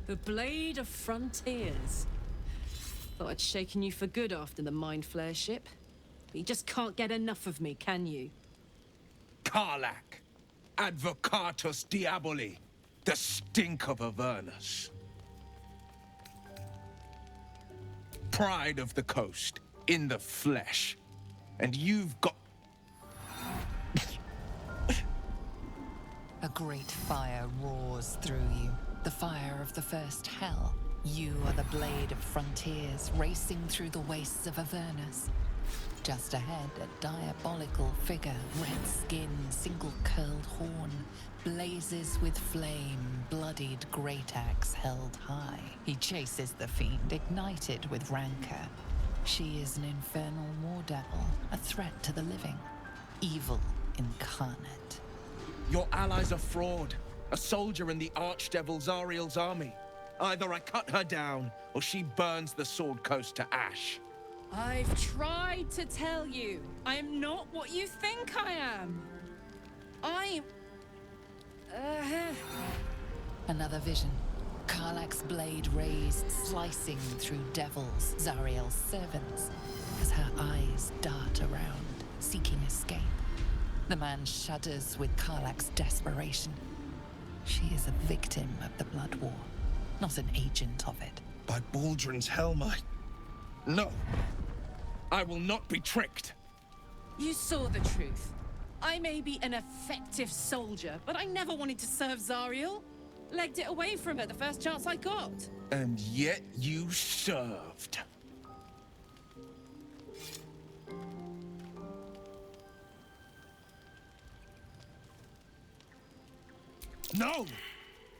The Blade of Frontiers. Thought I'd shaken you for good after the Mind Flare ship. But you just can't get enough of me, can you? Karlach, Advocatus Diaboli, the stink of Avernus. Pride of the coast, in the flesh. And you've got... A great fire roars through you, the fire of the first hell. You are the Blade of Frontiers, racing through the wastes of Avernus. Just ahead, a diabolical figure, red skin, single-curled horn, blazes with flame, bloodied great axe held high. He chases the fiend, ignited with rancor. She is an infernal war devil, a threat to the living. Evil incarnate. Your ally's a fraud, a soldier in the Archdevil Zariel's army. Either I cut her down, or she burns the Sword Coast to ash. I've tried to tell you, I am not what you think I am. I'm... Another vision. Karlach's blade raised, slicing through devils, Zariel's servants, as her eyes dart around, seeking escape. The man shudders with Karlach's desperation. She is a victim of the Blood War, not an agent of it. By Baldur's helm, No! I will not be tricked! You saw the truth. I may be an effective soldier, but I never wanted to serve Zariel. Legged it away from her the first chance I got. And yet you served. No!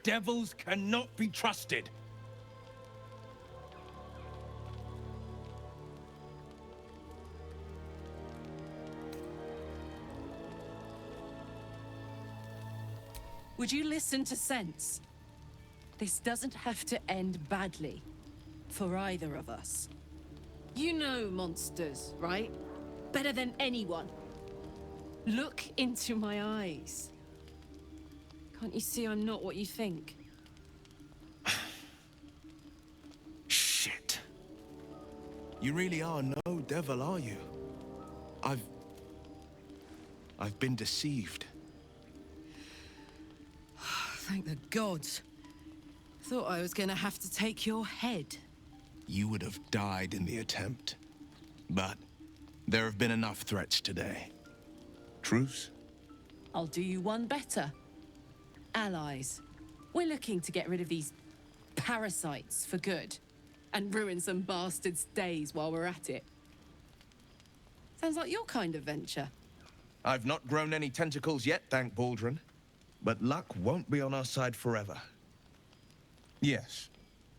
Devils cannot be trusted. Would you listen to sense? This doesn't have to end badly. For either of us. You know monsters, right? Better than anyone. Look into my eyes. Can't you see I'm not what you think? Shit. You really are no devil, are you? I've been deceived. Thank the gods. Thought I was gonna have to take your head. You would have died in the attempt. But there have been enough threats today. Truce? I'll do you one better. Allies. We're looking to get rid of these parasites for good. And ruin some bastards' days while we're at it. Sounds like your kind of venture. I've not grown any tentacles yet, thank Baldur. But luck won't be on our side forever. Yes,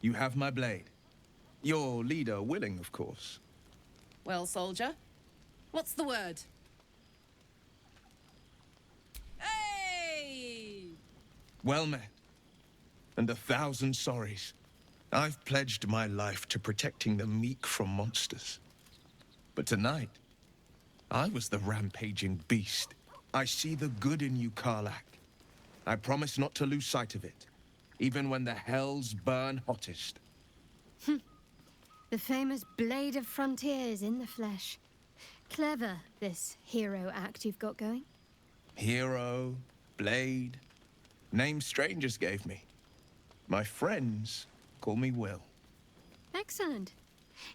you have my blade. Your leader willing, of course. Well, soldier, what's the word? Hey! Well met. And 1,000 sorries. I've pledged my life to protecting the meek from monsters. But tonight, I was the rampaging beast. I see the good in you, Karlach. I promise not to lose sight of it, even when the hells burn hottest. The famous Blade of Frontiers in the flesh. Clever, this hero act you've got going. Hero, Blade, names strangers gave me. My friends call me Will. Excellent.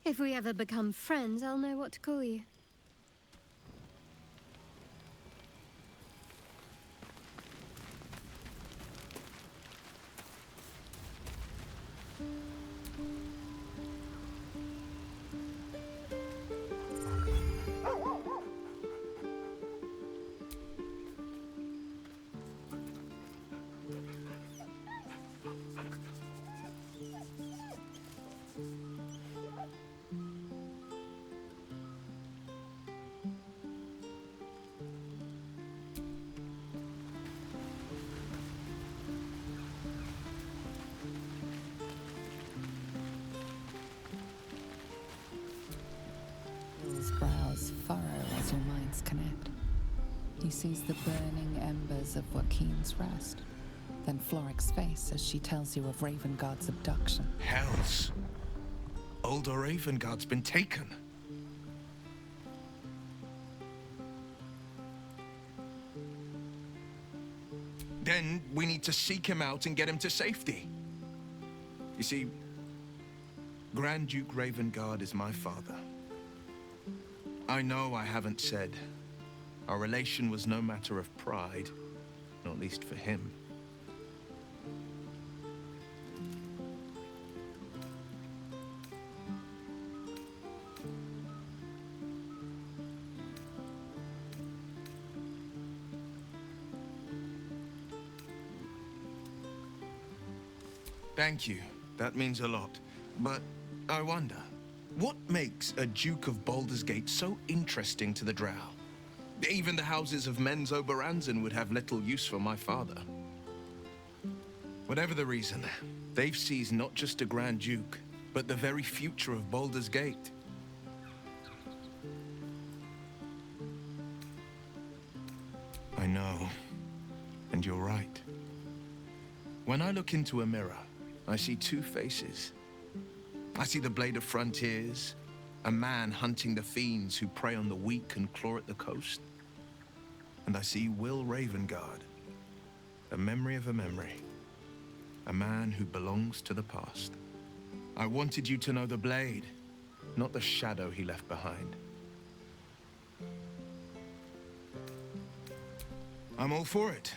If we ever become friends, I'll know what to call you. His brows furrow as your minds connect. He sees the burning embers of Joaquin's rest, then Floric's face as she tells you of Ravengard's abduction. Hells. Older Ravengard's been taken. Then we need to seek him out and get him to safety. You see, Grand Duke Ravengard is my father. I know I haven't said. Our relation was no matter of pride, not least for him. Thank you. That means a lot. But I wonder, what makes a Duke of Baldur's Gate so interesting to the Drow? Even the houses of Men's Oberanzen would have little use for my father. Whatever the reason, they've seized not just a Grand Duke, but the very future of Baldur's Gate. I know, and you're right. When I look into a mirror, I see two faces. I see the Blade of Frontiers, a man hunting the fiends who prey on the weak and claw at the coast. And I see Will Ravengard, a memory of a memory, a man who belongs to the past. I wanted you to know the Blade, not the shadow he left behind. I'm all for it.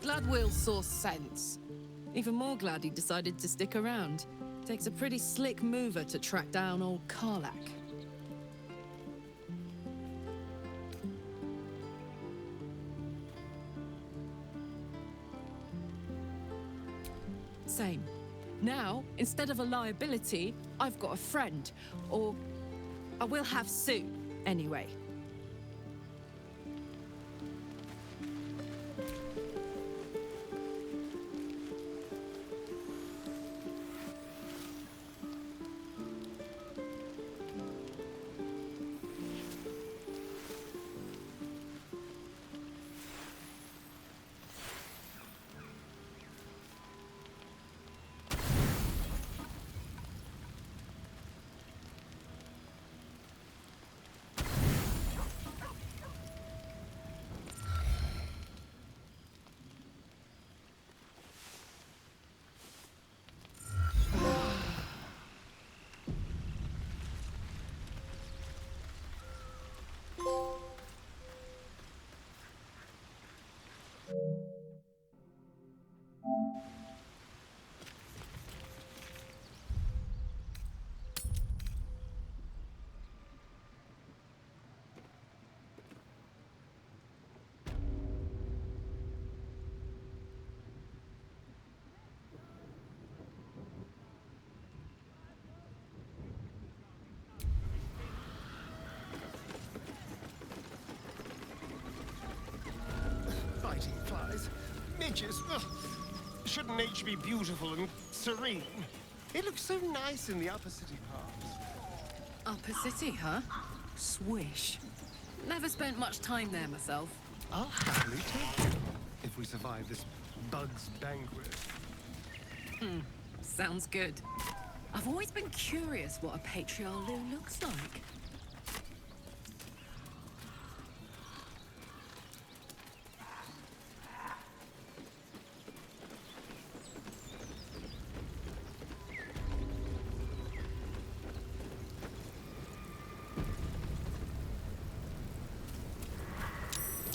Glad Will saw sense. Even more glad he decided to stick around. Takes a pretty slick mover to track down old Karlach. Same. Now, instead of a liability, I've got a friend. Or I will have soon, anyway. Flies, midges. Ugh. Shouldn't nature be beautiful and serene? It looks so nice in the upper city parts. Upper City, huh? Swish. Never spent much time there myself. I'll happily take you if we survive this bug's banquet. Sounds good. I've always been curious what a patriarch looks like.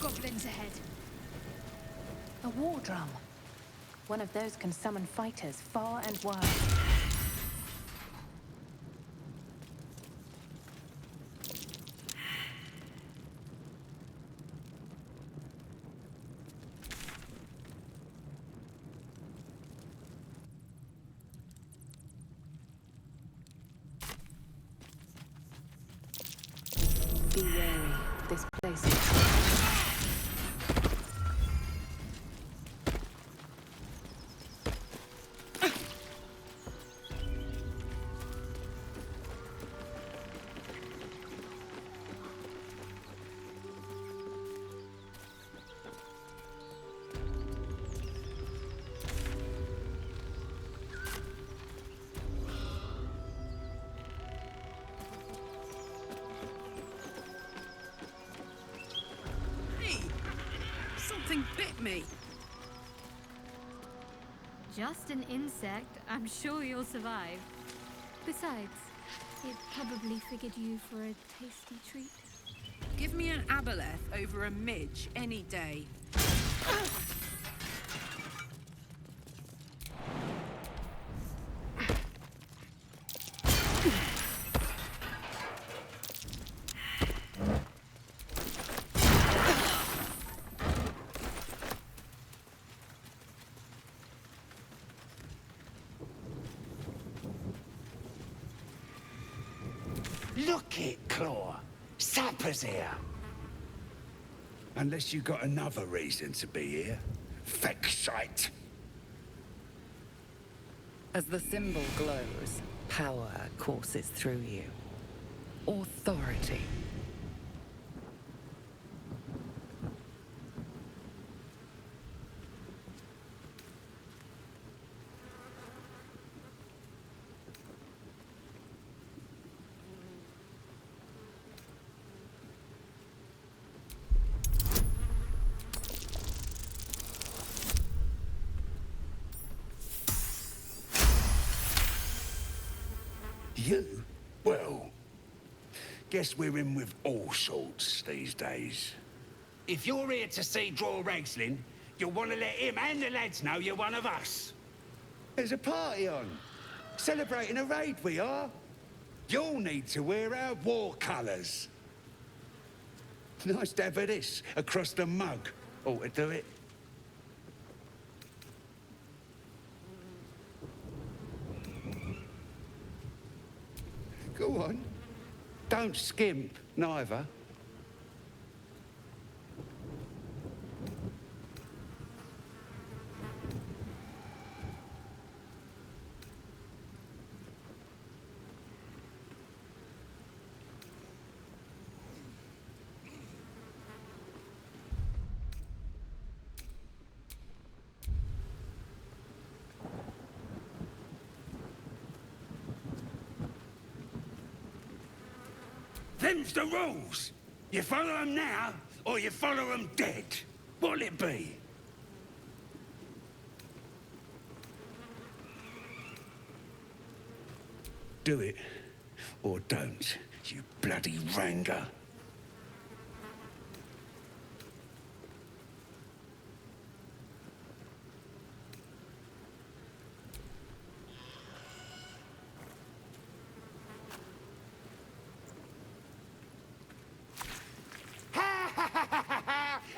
Goblins ahead. A war drum. One of those can summon fighters far and wide. Be wary. This place is... Hey! Something bit me. Just an insect. I'm sure you'll survive. Besides, it probably figured you for a tasty treat. Give me an aboleth over a midge any day. Look it, Claw. Sapper's here. Unless you got another reason to be here. Feckshite. As the symbol glows, power courses through you. Authority. You? Well, guess we're in with all sorts these days. If you're here to see Draw Ragslin, you'll want to let him and the lads know you're one of us. There's a party on. Celebrating a raid, we are. You'll need to wear our war colours. Nice to have this across the mug. Ought to do it. Go on. Don't skimp, neither. Them's the rules. You follow them now, or you follow them dead. What'll it be? Do it, or don't, you bloody ranger.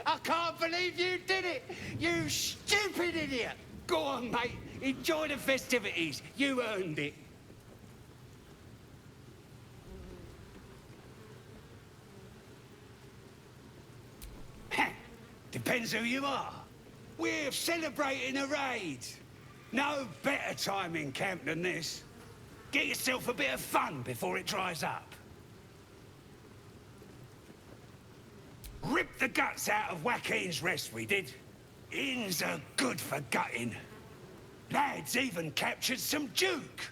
I can't believe you did it! You stupid idiot! Go on, mate. Enjoy the festivities. You earned it. Depends who you are. We're celebrating a raid. No better time in camp than this. Get yourself a bit of fun before it dries up. Ripped the guts out of Joaquin's rest, we did. Inns are good for gutting. Lads even captured some Duke.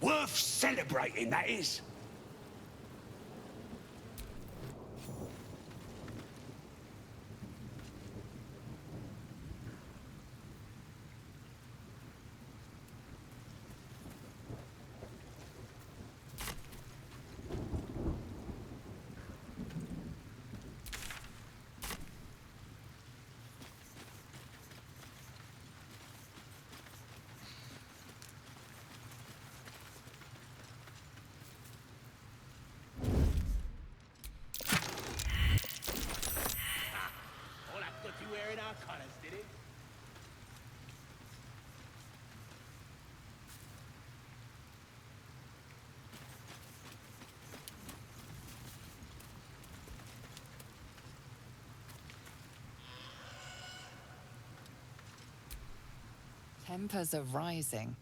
Worth celebrating, that is. Tempers are rising.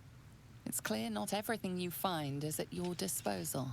It's clear not everything you find is at your disposal.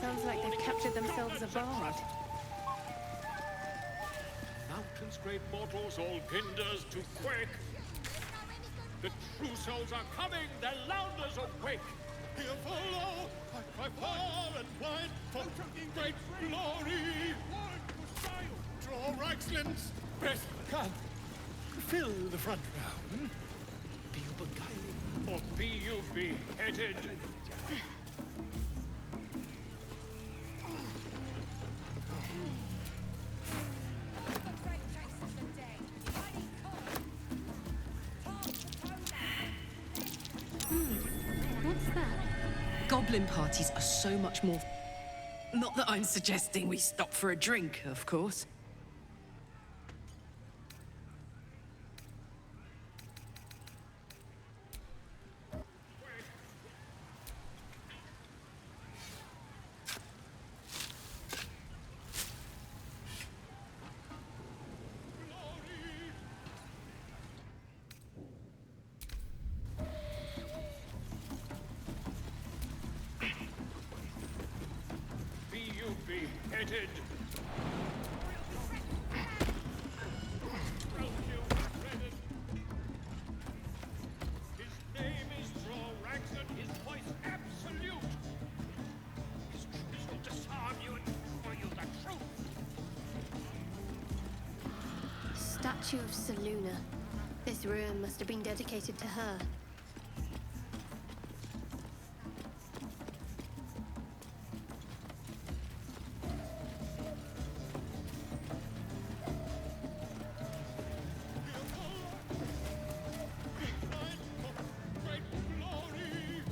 Sounds like they've captured themselves a bard. Mountain's great mortals all hinders to quake. The true souls are coming, their louders awake. Here follow, by far and wide, for great glory. Draw Reichsland's best come. Fill the front row. Be you beguiled, or be you beheaded. What's that? Goblin parties are so much more... Not that I'm suggesting we stop for a drink, of course. Be you beheaded. His name is Draw his voice absolute. His truth will disarm you and for you the truth. Statue of Seluna. This ruin must have been dedicated to her. Great glory.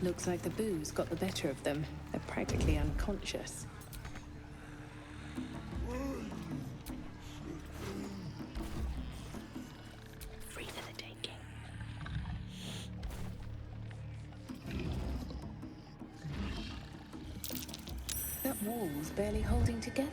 Looks like the booze got the better of them. They're practically unconscious. Free for the taking. That wall's barely holding together.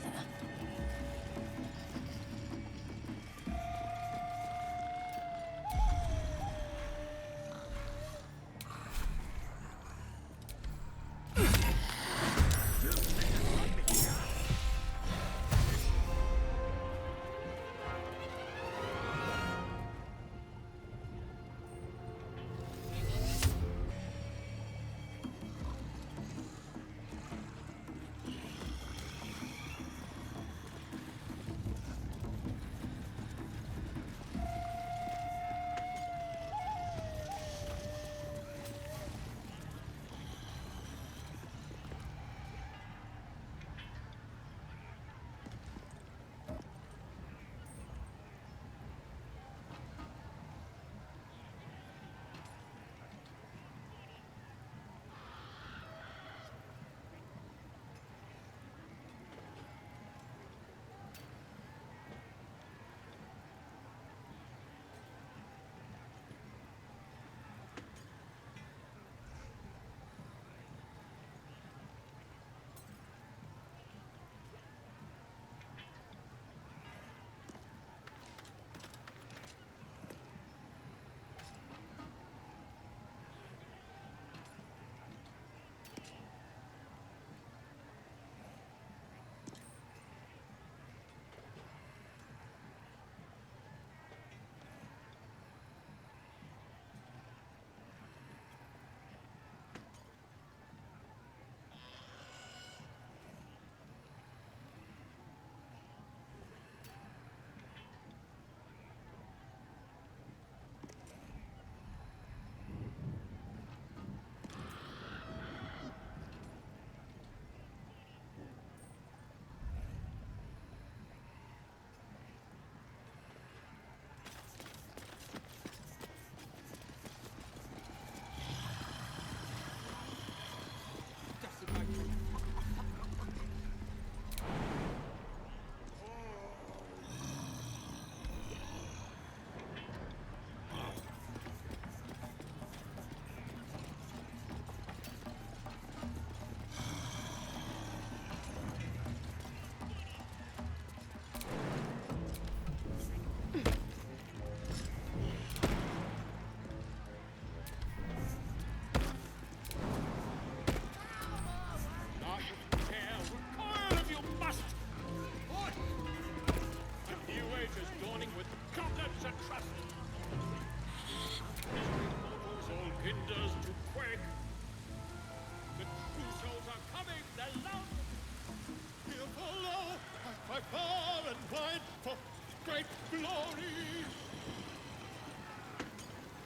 far and wide for great glory.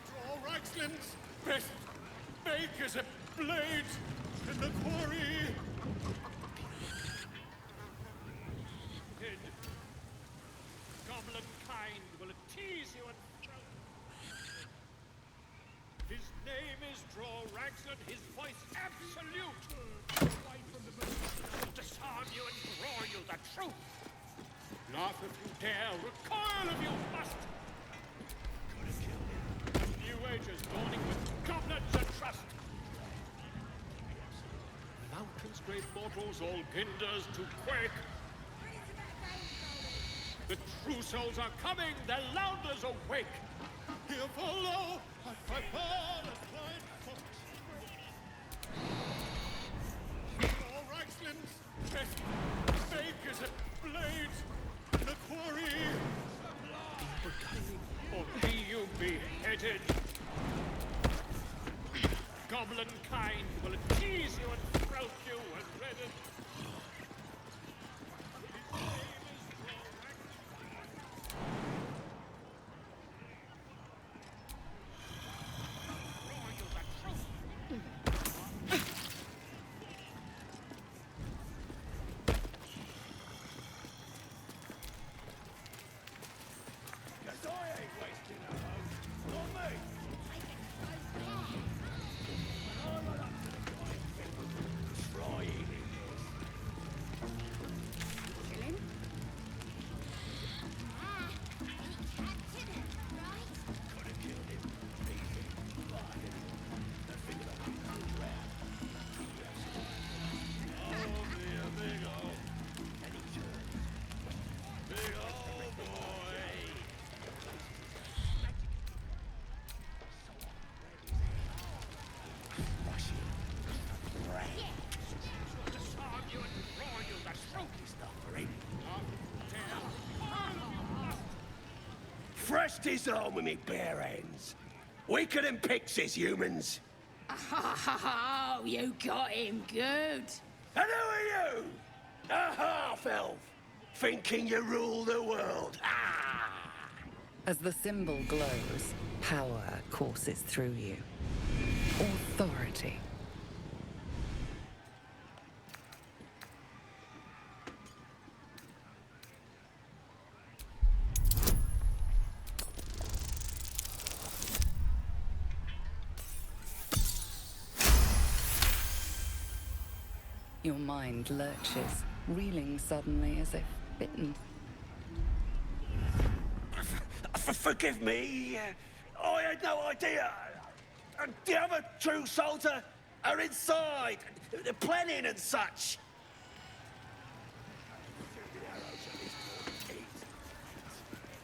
Draw Raxlin's best makers a blade in the quarry. Hid. Goblin kind will tease you and throw. His name is Draw Raxlin, his voice absolute. Away from the moon. Disarm you and draw you the truth. Laugh if you dare, recoil if you must. A new age is dawning with goblins and trust. Mountains, great mortals, all ginders to quake. The true souls are coming, the lounders awake. Here follow, I far and wide for all Raxlin's best makers and blades in the quarry. Or be you beheaded. Goblin kind will tease you and throat you and redden. Thrust his arm with me bare hands. Weaker than pixies, humans. Oh, you got him good. And who are you? A half-elf, thinking you rule the world. Ah! As the symbol glows, power courses through you. Authority. Your mind lurches, reeling suddenly as if bitten. Forgive me. I had no idea. The other true souls are inside. They're planning and such.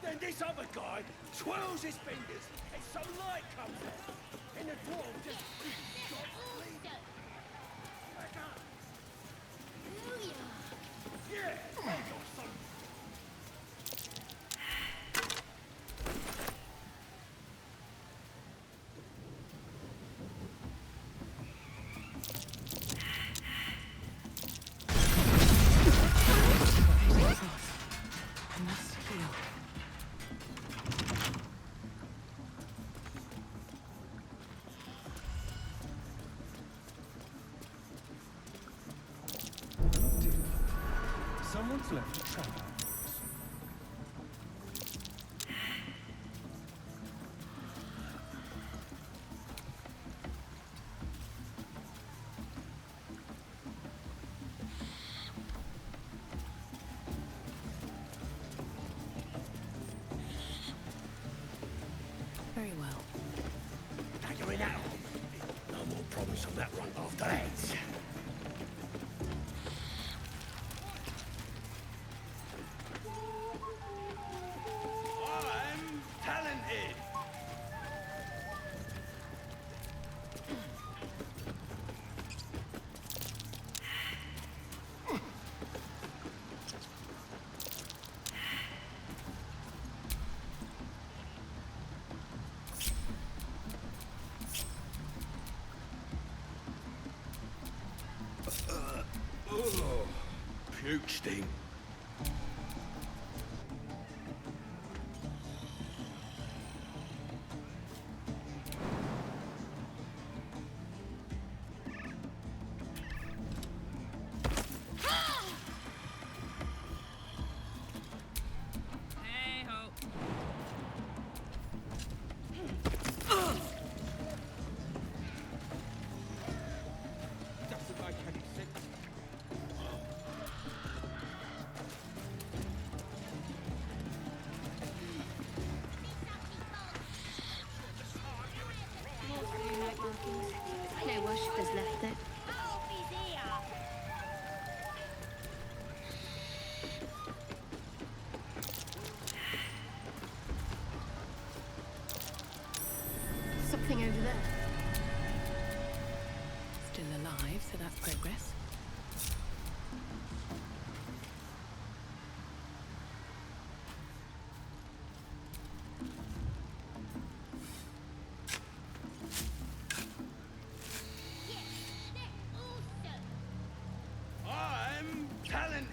Then this other guy twirls his fingers and some light comes out. And the dwarf just... Yeah, there you go, son. I must heal. Someone's left a trap. Very well. Figuring out. No more problems on that run after that. I'm talented. Puke sting.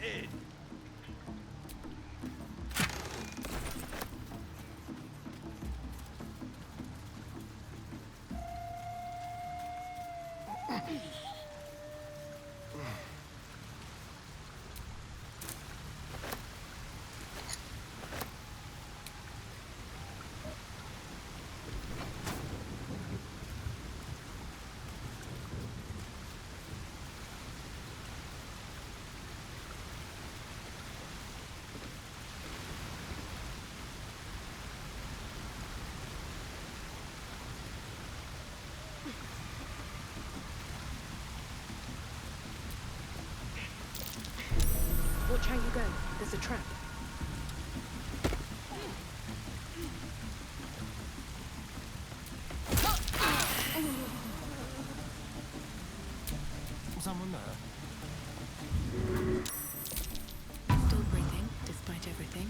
in. Watch how you go. There's a trap. Someone there? Still breathing, despite everything.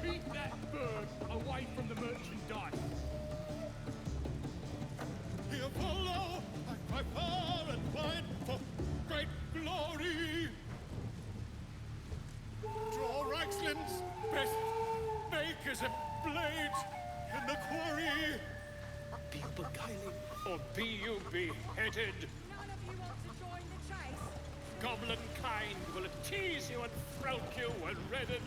Keep that bird away from the merchandise. Here follow, I cry far and wide for great glory. Draw Reichsland's best makers of blades in the quarry. Be you beguiling, or be you beheaded? None of you want to join the chase? Goblin kind will tease you and throat you and redden.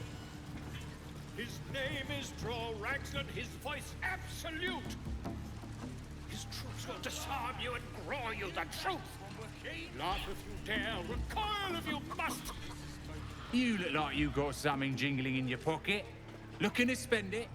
His name is Draw Ragsland, his voice absolute. His troops will disarm you and grow you the truth. Laugh if you dare, recoil if you must. You look like you got something jingling in your pocket. Looking to spend it?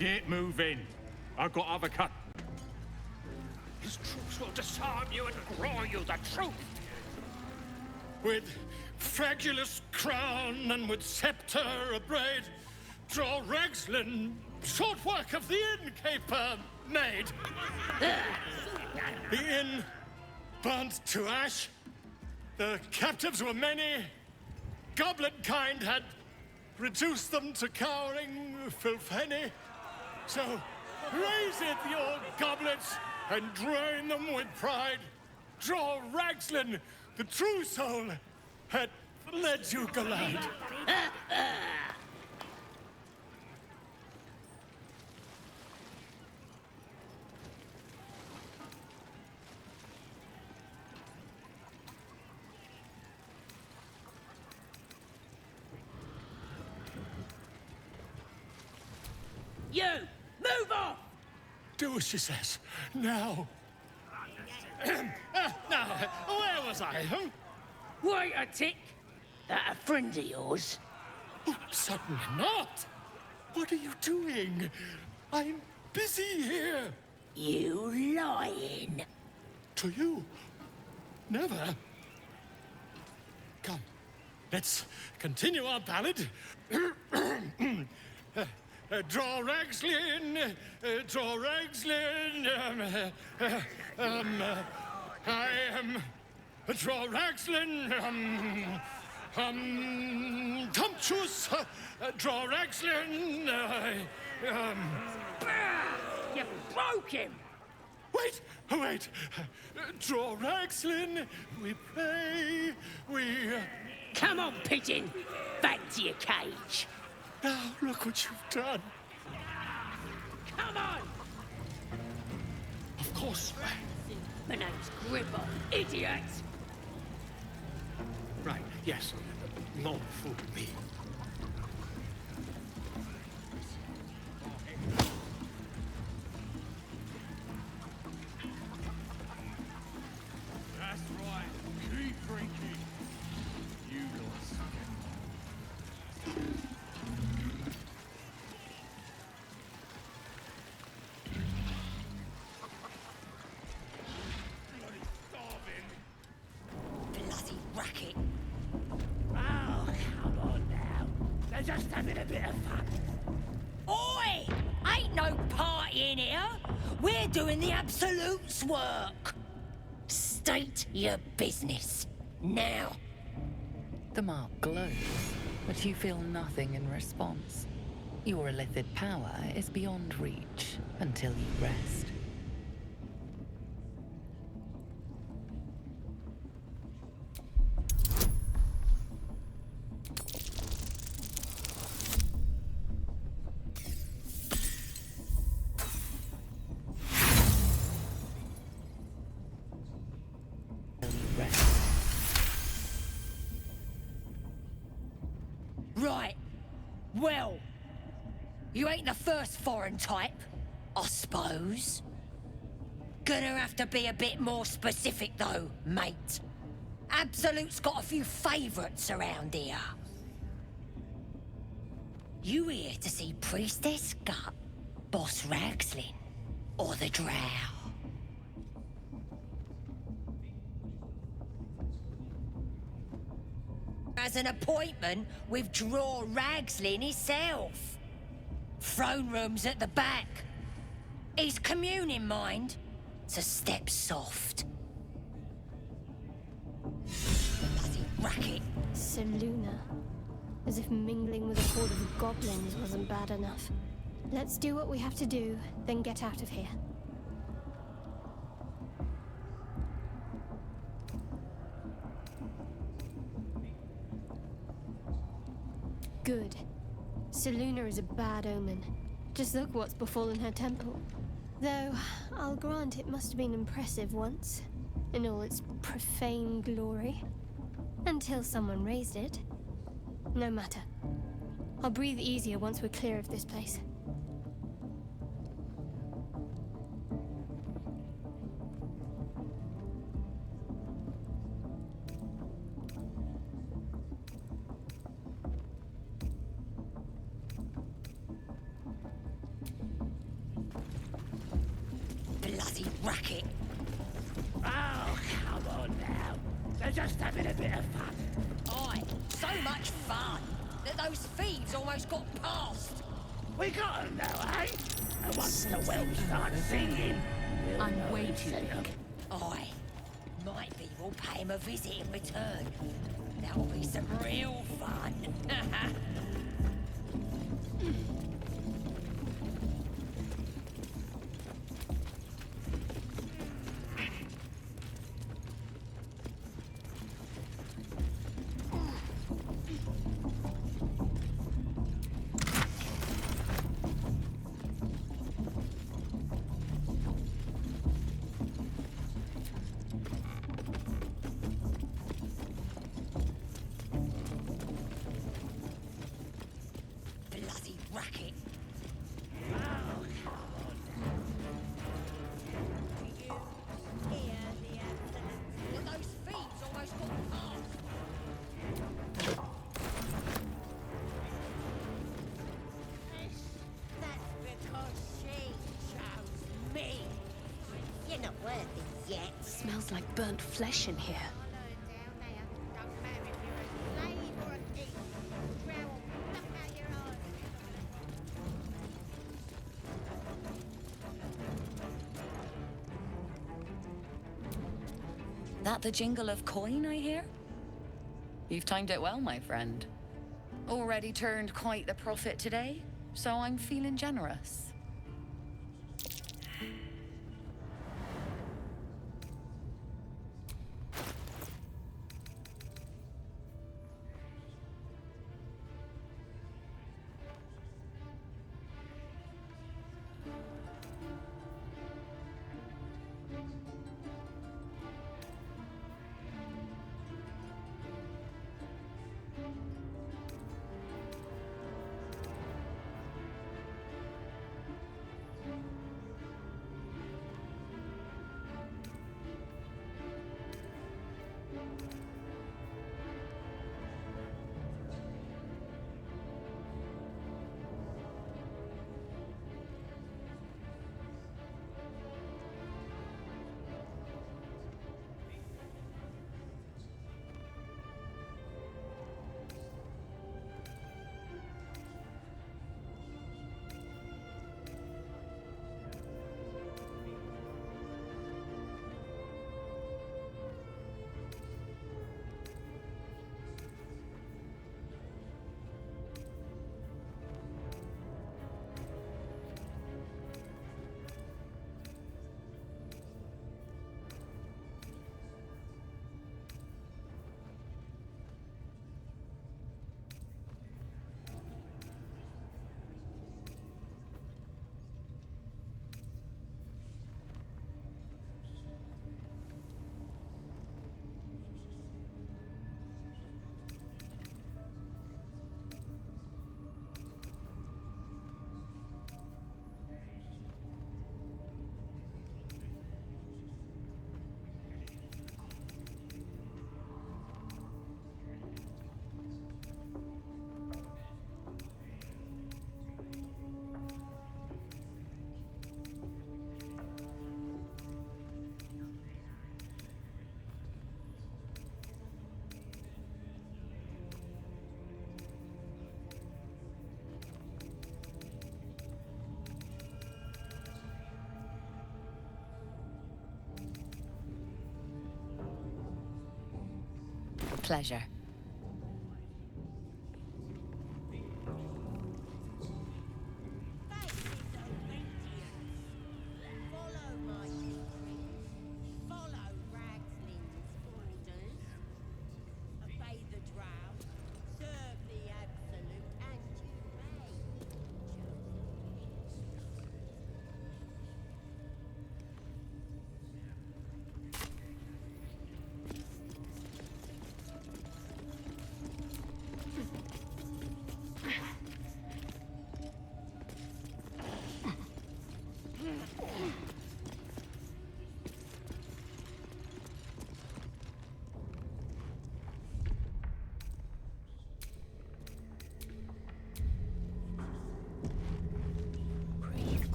Get moving. I've got other cut. His troops will disarm you and roar you the truth. With Fragulous crown and with scepter abraid, draw Ragslin, short work of the innkeeper made. The inn burnt to ash. The captives were many. Goblin kind had reduced them to cowering filfenny. So raise it, your goblets, and drain them with pride. Draw Ragslin, the true soul, had led you glide. You! Move off! Do as she says. Now. Now, where was I? Huh? Wait a tick. That a friend of yours? Oh, certainly not. What are you doing? I'm busy here. You lying. To you? Never. Come, let's continue our ballad. Draw Ragslin, draw Ragslin. I am draw Ragslin. Tumptuous. Draw Ragslin. You broke him. Wait, wait. Draw Ragslin. We pray. We. Come on, pigeon. Back to your cage. Now look what you've done. Come on. Of course. My name's Gribble, idiot. Right, yes. Not fool me. That's right. Keep drinking. You lost. Bloody racket. Oh, come on now. They're just having a bit of fun. Oi! Ain't no party in here. We're doing the Absolute's work. State your business. Now. The mark glows, but you feel nothing in response. Your illithid power is beyond reach until you rest. Right. Well, you ain't the first foreign type, I suppose. Gonna have to be a bit more specific though, mate. Absolute's got a few favourites around here. You here to see Priestess Gut, Boss Ragslin, or the Drow? As an appointment with Draw Ragslin himself. Throne room's at the back. He's communing, mind, so step soft. Bloody racket. Seluna. As if mingling with a horde of goblins wasn't bad enough. Let's do what we have to do, then get out of here. Good. Seluna is a bad omen. Just look what's befallen her temple. Though, I'll grant it must have been impressive once, in all its profane glory. Until someone raised it. No matter. I'll breathe easier once we're clear of this place. racket. Oh, come on now. They're just having a bit of fun. Aye, so much fun that those thieves almost got past. We got 'em now, eh? And once the whelps start singing, I'm waiting. Aye. Might be we'll pay him a visit in return. That'll be some real fun. Bloody racket. Oh, come on now. Do you hear the ambulance? That those thieves almost got past. That's because she chose me. You're not worth it yet. Smells like burnt flesh in here. That the jingle of coin I hear? You've timed it well, my friend. Already turned quite the profit today, so I'm feeling generous. Pleasure.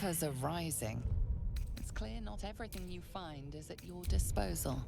embers are rising. It's clear not everything you find is at your disposal.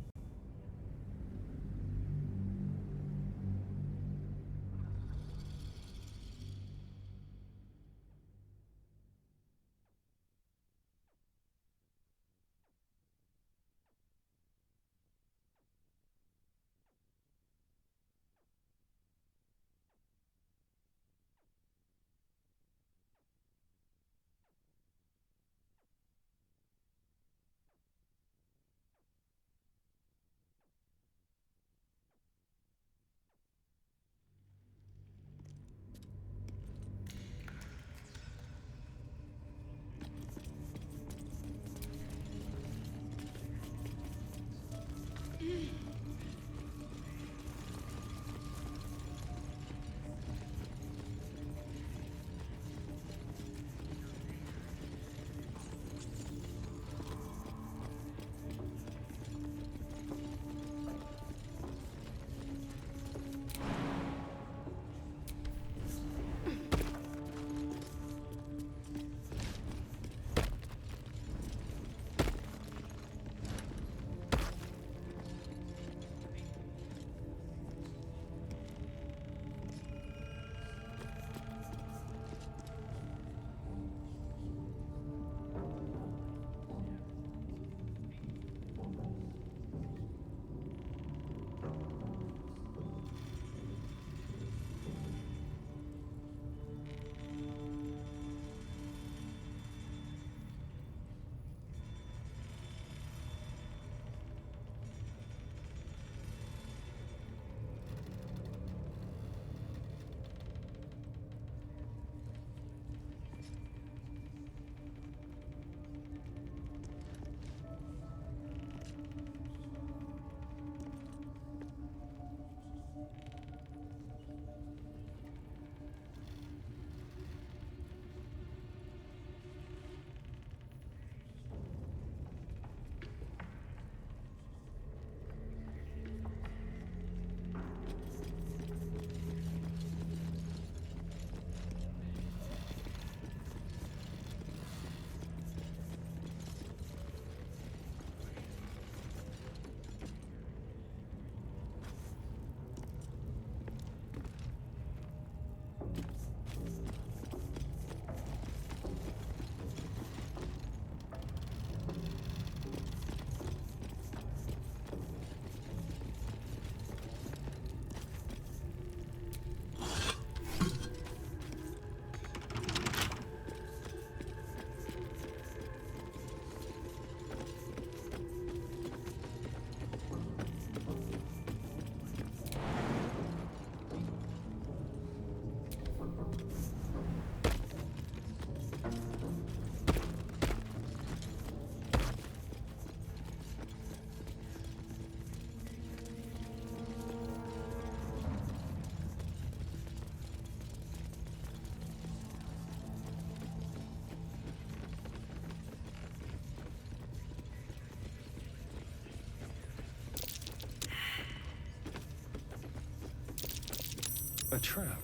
A trap.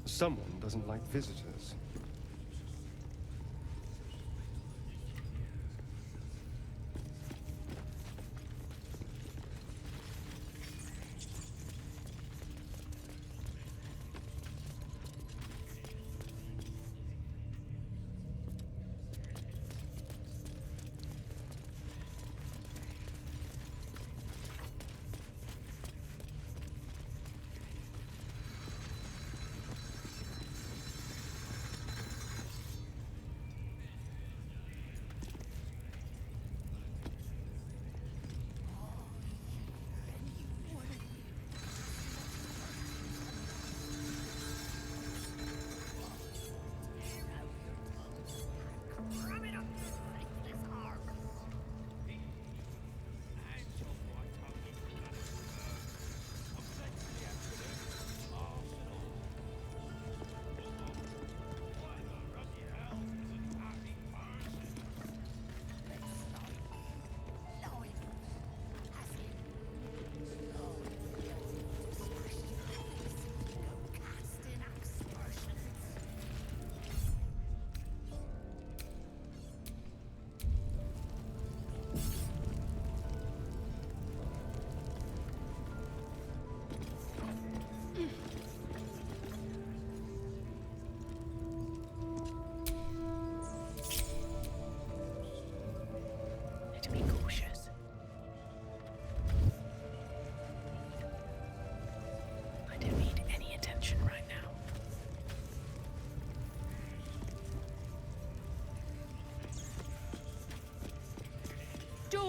Someone doesn't like visitors.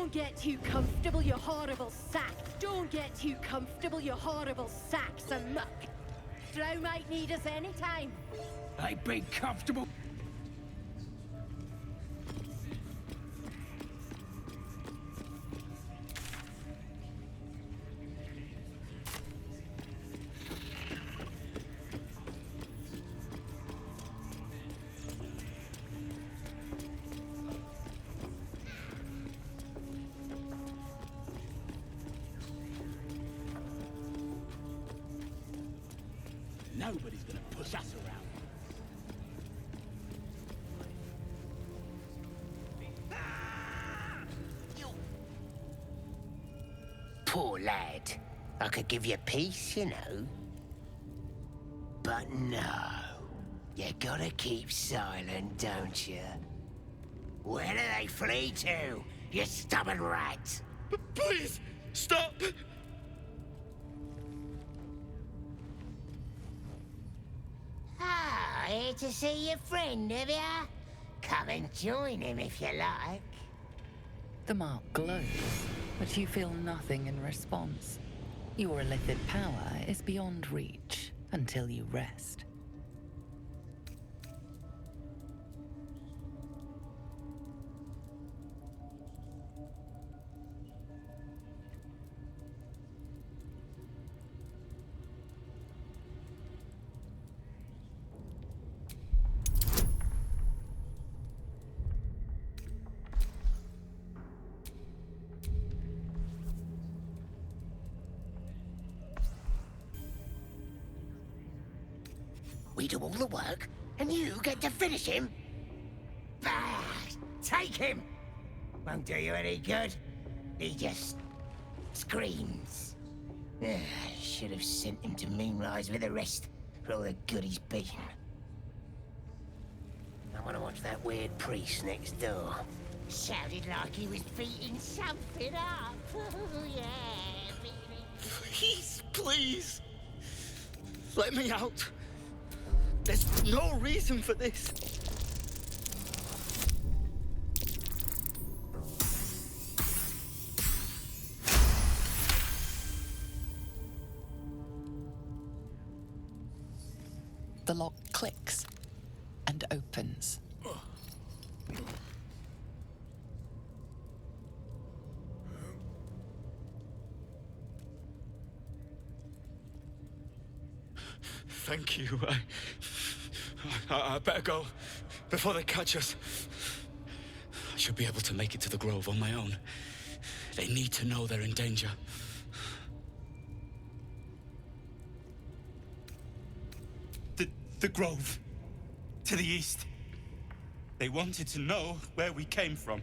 Don't get too comfortable, you horrible sack. Don't get too comfortable, you horrible sacks of muck. Drow might need us anytime. I've been comfortable. Nobody's gonna push us around. Poor lad. I could give you peace, you know. But no. You gotta keep silent, don't you? Where do they flee to, you stubborn rat? Please, stop! Ah, here to see your friend, have ya? Come and join him if you like. The mark glows, but you feel nothing in response. Your illithid power is beyond reach until you rest. We do all the work, and you get to finish him? Bah! Take him! Won't do you any good. He just screams. Should have sent him to Moonrise with the rest for all the good he's been. I want to watch that weird priest next door. Sounded like he was beating something up. Yeah. Please, please. Let me out. There's no reason for this. The lock clicks and opens. Thank you. I better go before they catch us. I should be able to make it to the Grove on my own. They need to know they're in danger. The Grove. To the east. They wanted to know where we came from.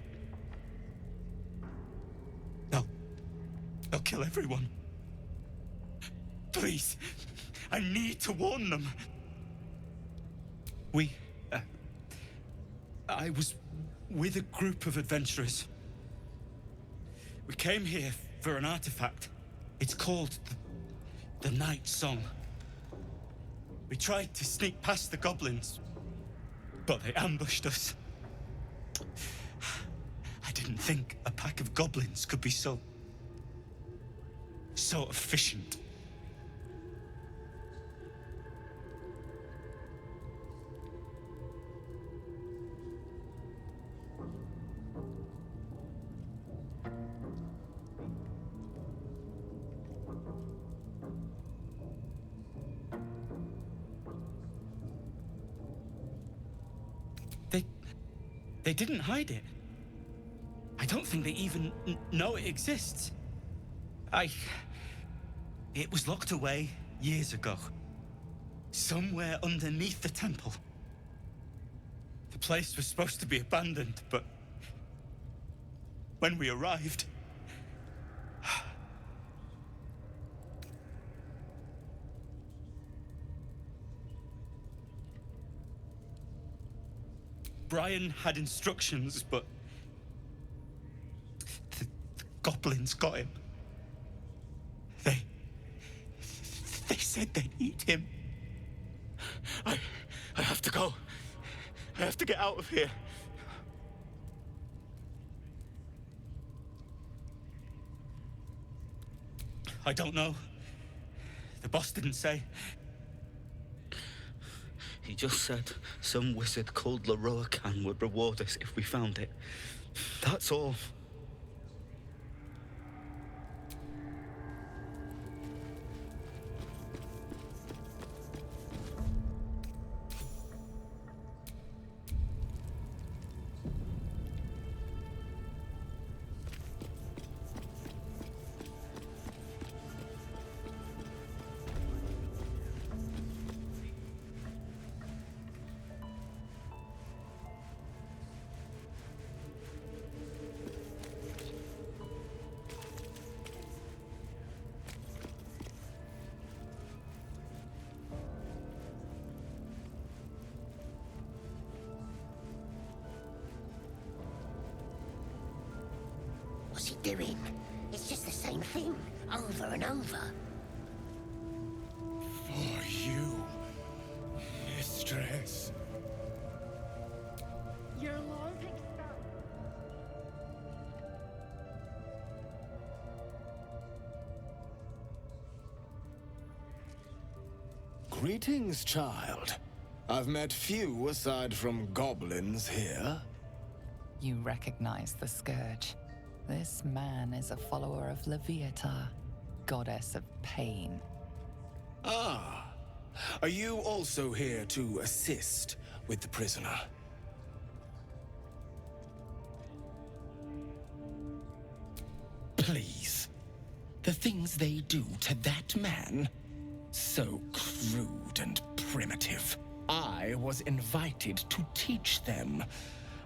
They'll kill everyone. Please. I need to warn them. I was with a group of adventurers. We came here for an artifact. It's called the Night Song. We tried to sneak past the goblins, but they ambushed us. I didn't think a pack of goblins could be so efficient. They didn't hide it. I don't think they even know it exists. It was locked away years ago. Somewhere underneath the temple. The place was supposed to be abandoned, but when we arrived, Brian had instructions, but the goblins got him. They said they'd eat him. I have to go. I have to get out of here. I don't know. The boss didn't say. He just said some wizard called Leroacan would reward us if we found it. That's all. What's he doing? It's just the same thing, over and over. For you, mistress. Your logic Greetings, child. I've met few aside from goblins here. You recognize the Scourge. This man is a follower of Leviata, goddess of pain. Ah. Are you also here to assist with the prisoner? Please. The things they do to that man? So crude and primitive. I was invited to teach them.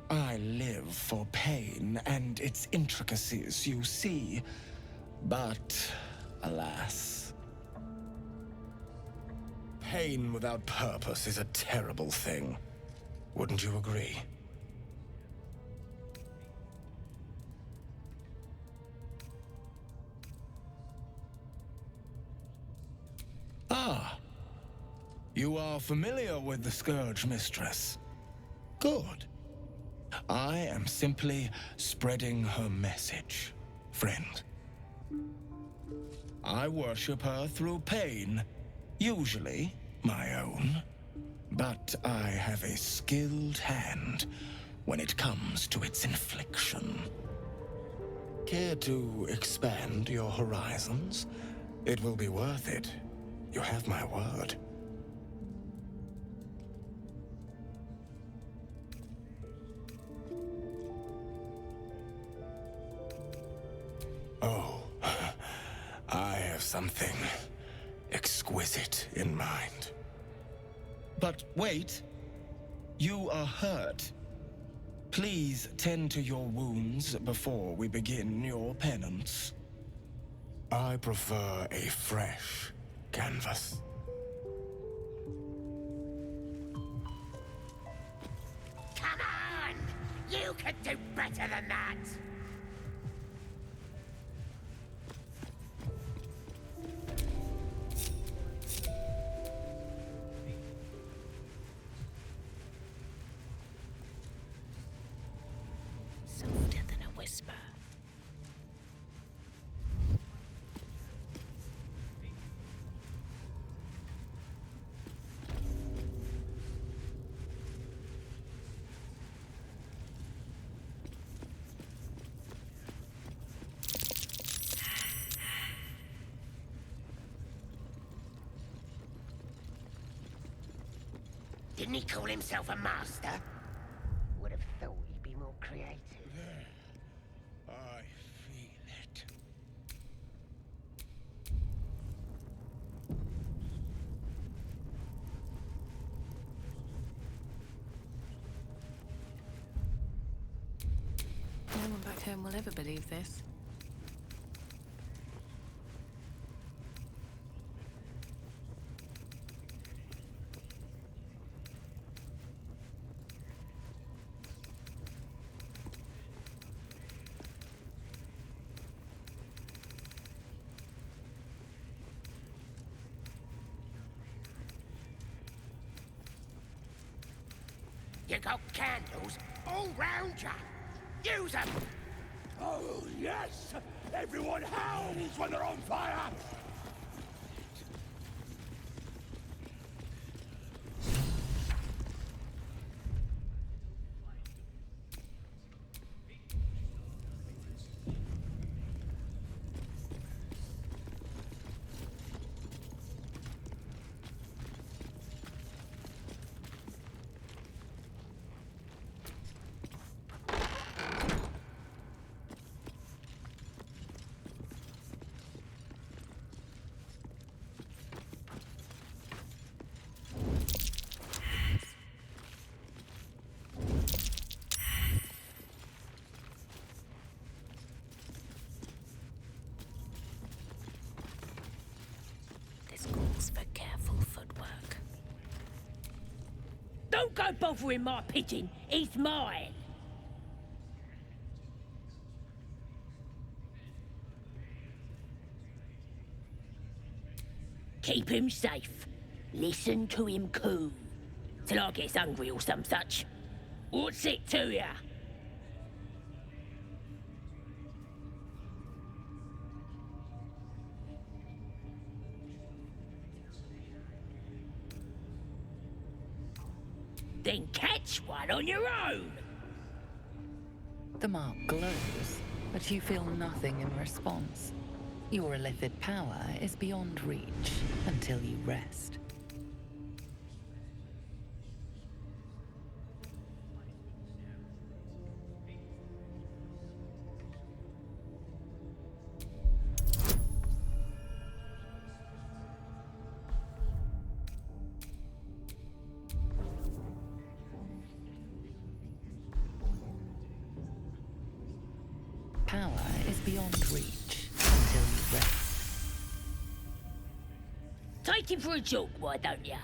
I live for pain and its intricacies, you see. But, alas. Pain without purpose is a terrible thing. Wouldn't you agree? Ah. You are familiar with the Scourge, mistress. Good. I am simply spreading her message, friend. I worship her through pain, usually my own. But I have a skilled hand when it comes to its infliction. Care to expand your horizons? It will be worth it. You have my word. Oh, I have something exquisite in mind. But wait, you are hurt. Please tend to your wounds before we begin your penance. I prefer a fresh canvas. Come on! You could do better than that! Softer than a whisper. Didn't he call himself a master? Would have thought he'd be more creative. I feel it. No one back home will ever believe this. You got candles all round you. Use them! Oh, yes! Everyone howls when they're on fire! This calls for careful footwork. Don't go bothering my pigeon. He's mine. Keep him safe. Listen to him coo. Till I gets hungry or some such. What's it to ya? Then catch one on your own. The mark glows, but you feel nothing in response. Your illithid power is beyond reach until you rest. Power is beyond reach until you rest. Take him for a jog, why don't ya?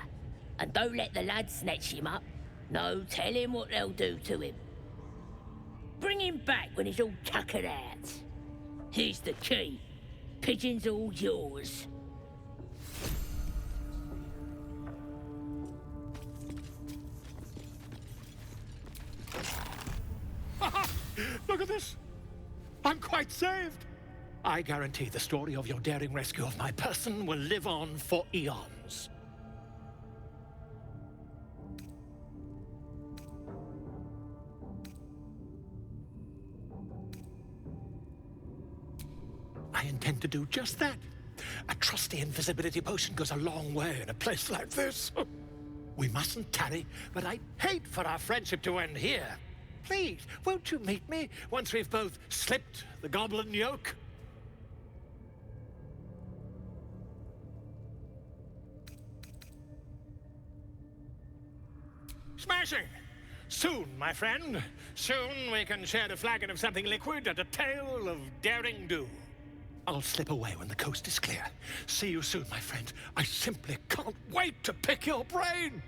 And don't let the lads snatch him up. No, tell him what they'll do to him. Bring him back when he's all tuckered out. Here's the key. Pigeon's all yours. Look at this! I'm quite saved! I guarantee the story of your daring rescue of my person will live on for eons. I intend to do just that. A trusty invisibility potion goes a long way in a place like this. We mustn't tarry, but I'd hate for our friendship to end here. Please, won't you meet me once we've both slipped the goblin yoke? Smashing! Soon, my friend. Soon we can share a flagon of something liquid and a tale of daring do. I'll slip away when the coast is clear. See you soon, my friend. I simply can't wait to pick your brain!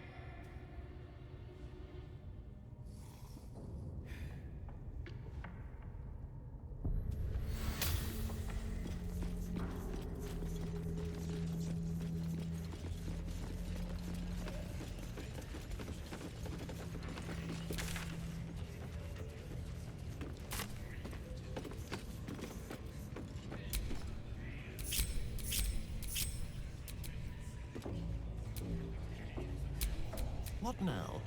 What now?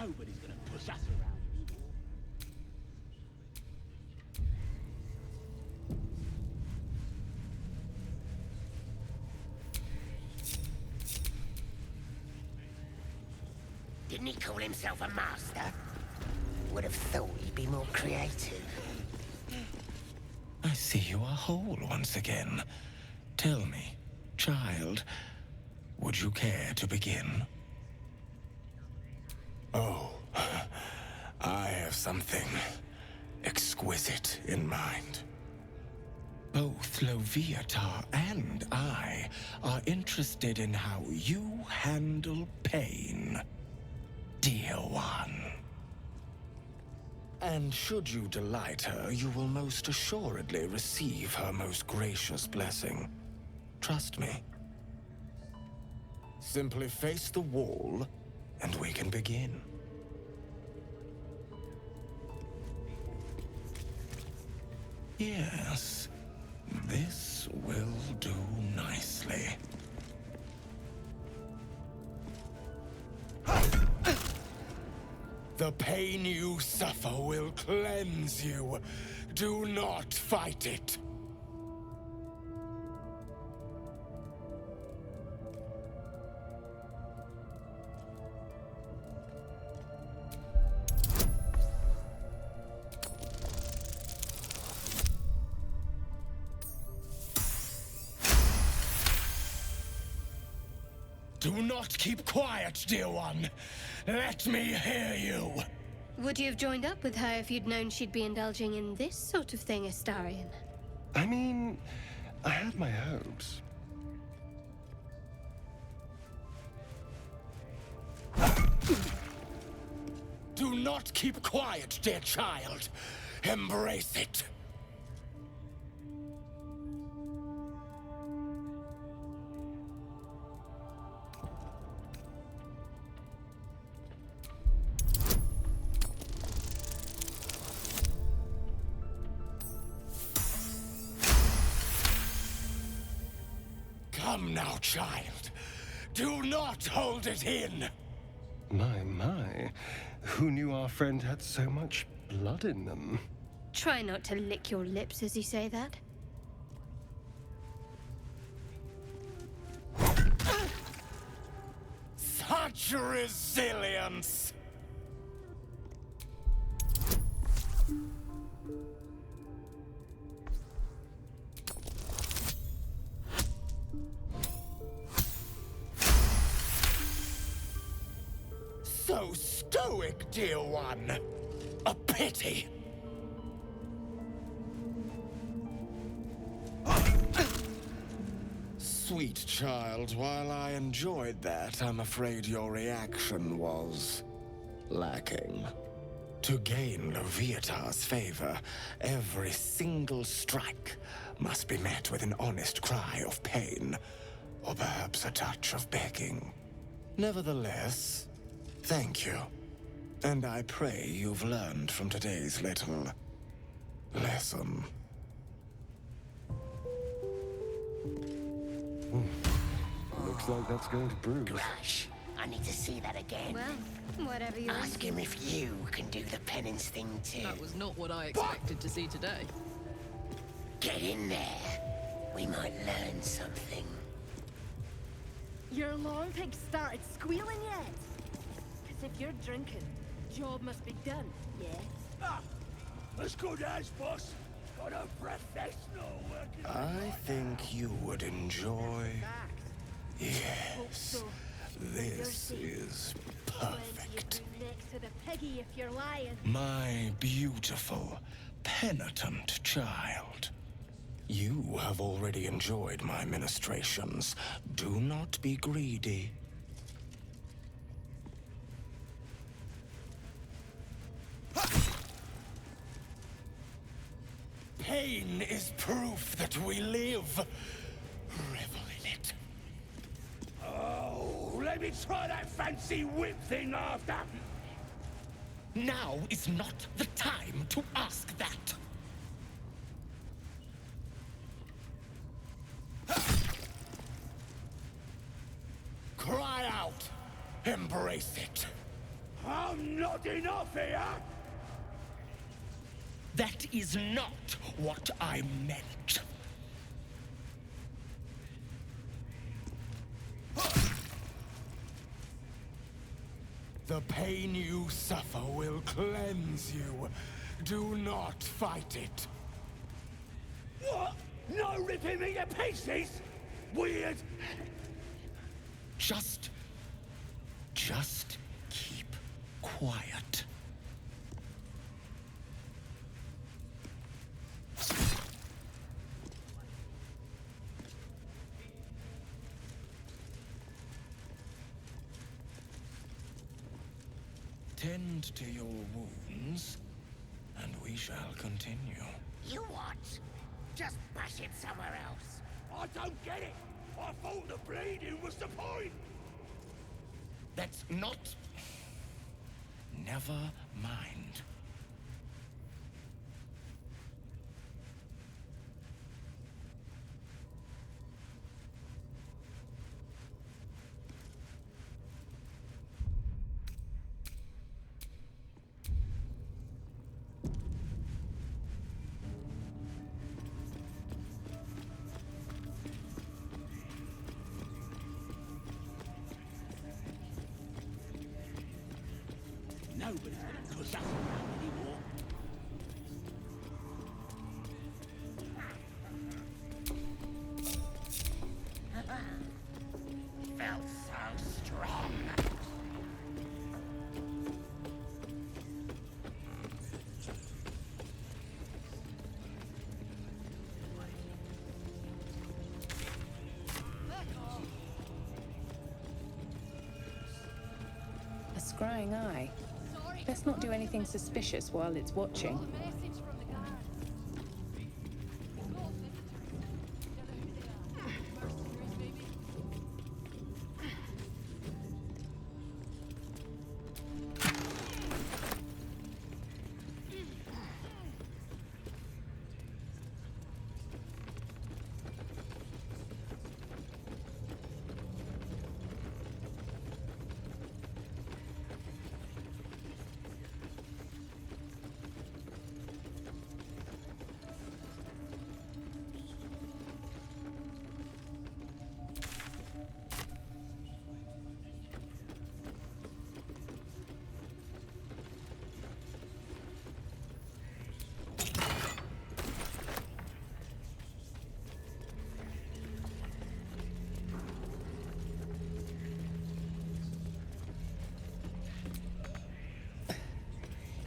Nobody's gonna push us around anymore. Didn't he call himself a master? Would have thought he'd be more creative. I see you are whole once again. Tell me, child, would you care to begin? Oh, I have something exquisite in mind. Both Loviatar and I are interested in how you handle pain, dear one. And should you delight her, you will most assuredly receive her most gracious blessing. Trust me. Simply face the wall, and we can begin. Yes, this will do nicely. The pain you suffer will cleanse you. Do not fight it. Do not keep quiet, dear one. Let me hear you. Would you have joined up with her if you'd known she'd be indulging in this sort of thing, Astarion? I mean, I had my hopes. Do not keep quiet, dear child. Embrace it. Come now, child. Do not hold it in. My. Who knew our friend had so much blood in them? Try not to lick your lips as you say that. Such resilience! So stoic, dear one. A pity. Sweet child, while I enjoyed that, I'm afraid your reaction was lacking. To gain Loviatar's favor, every single strike must be met with an honest cry of pain, or perhaps a touch of begging. Nevertheless, thank you. And I pray you've learned from today's little lesson. Looks like that's going to bruise. Gosh, I need to see that again. Well, whatever you Ask him if you can do the penance thing too. That was not what I expected to see today. Get in there. We might learn something. Your lawn pig started squealing yet? Because if you're drinking, job must be done, yeah? Ah, as good as, boss. Got a professional working. I think you would enjoy... Yes, this is perfect. Next to the piggy if you're lying. My beautiful, penitent child. You have already enjoyed my ministrations. Do not be greedy. Pain is proof that we live. Revel in it. Oh, let me try that fancy whip thing after. Now is not the time to ask that. Cry out. Embrace it. I'm not enough here! That is not what I meant. The pain you suffer will cleanse you. Do not fight it. What? No ripping me to pieces? Weird. Just keep quiet. Tend to your wounds, and we shall continue. You what? Just bash it somewhere else. I don't get it. I thought the bleeding was the point. That's not... Never mind. Nobody's gonna push us around anymore. Felt so strong. A scrying eye. Let's not do anything suspicious while it's watching.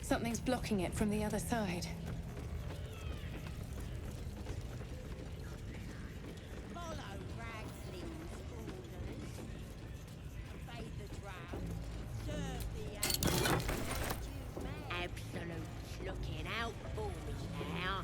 Something's blocking it from the other side. Absolute looking out for me now.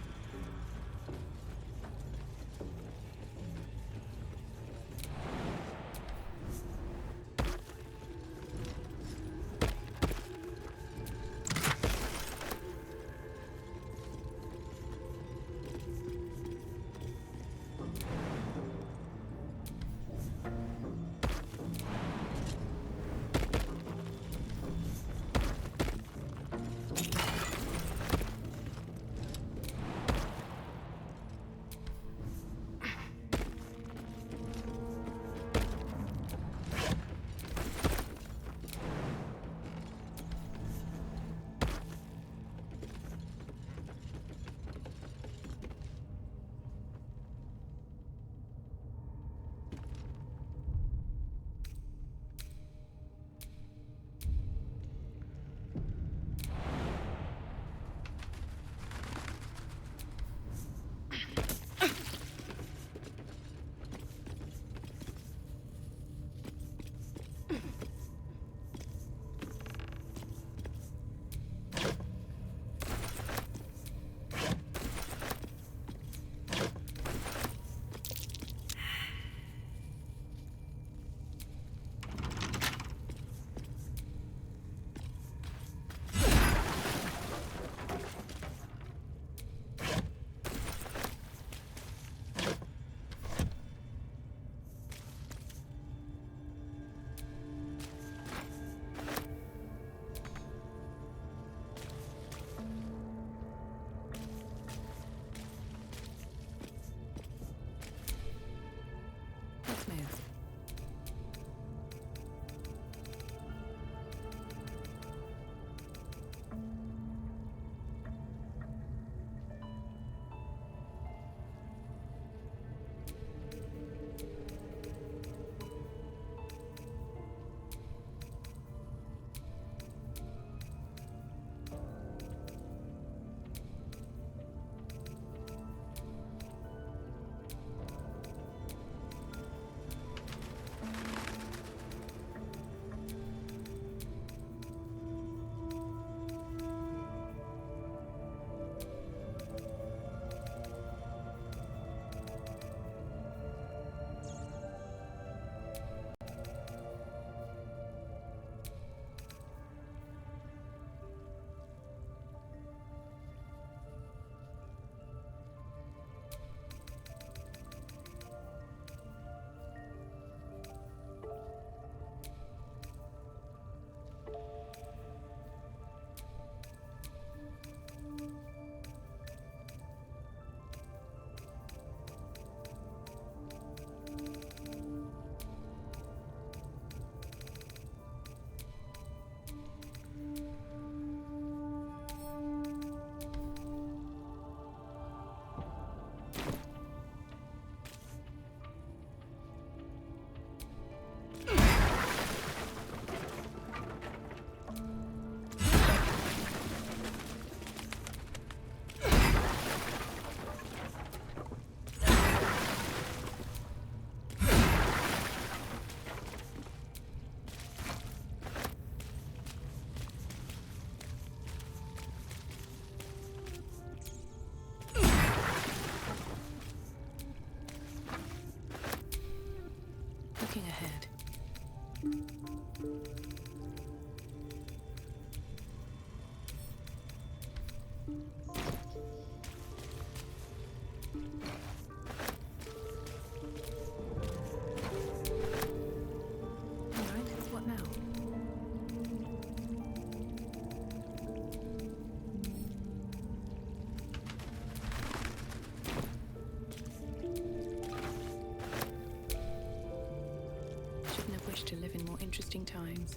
Alright, what now? Shouldn't have wished to live in more interesting times.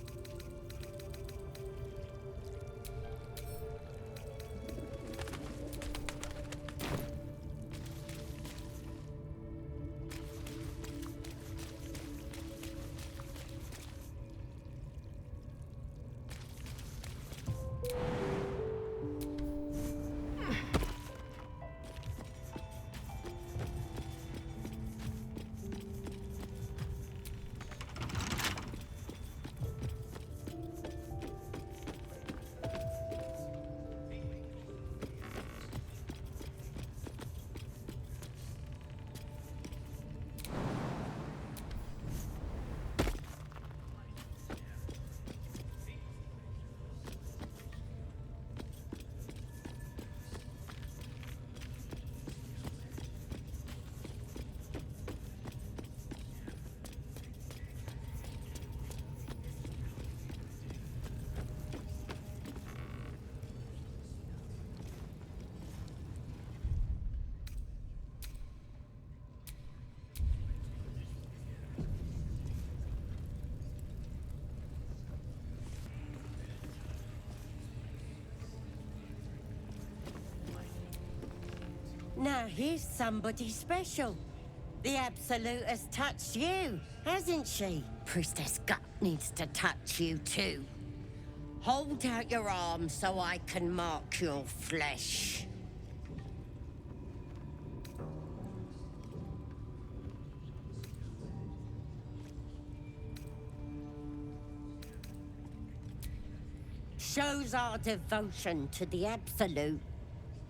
Now here's somebody special. The Absolute has touched you, hasn't she? Priestess Gut needs to touch you too. Hold out your arm so I can mark your flesh. Shows our devotion to the Absolute.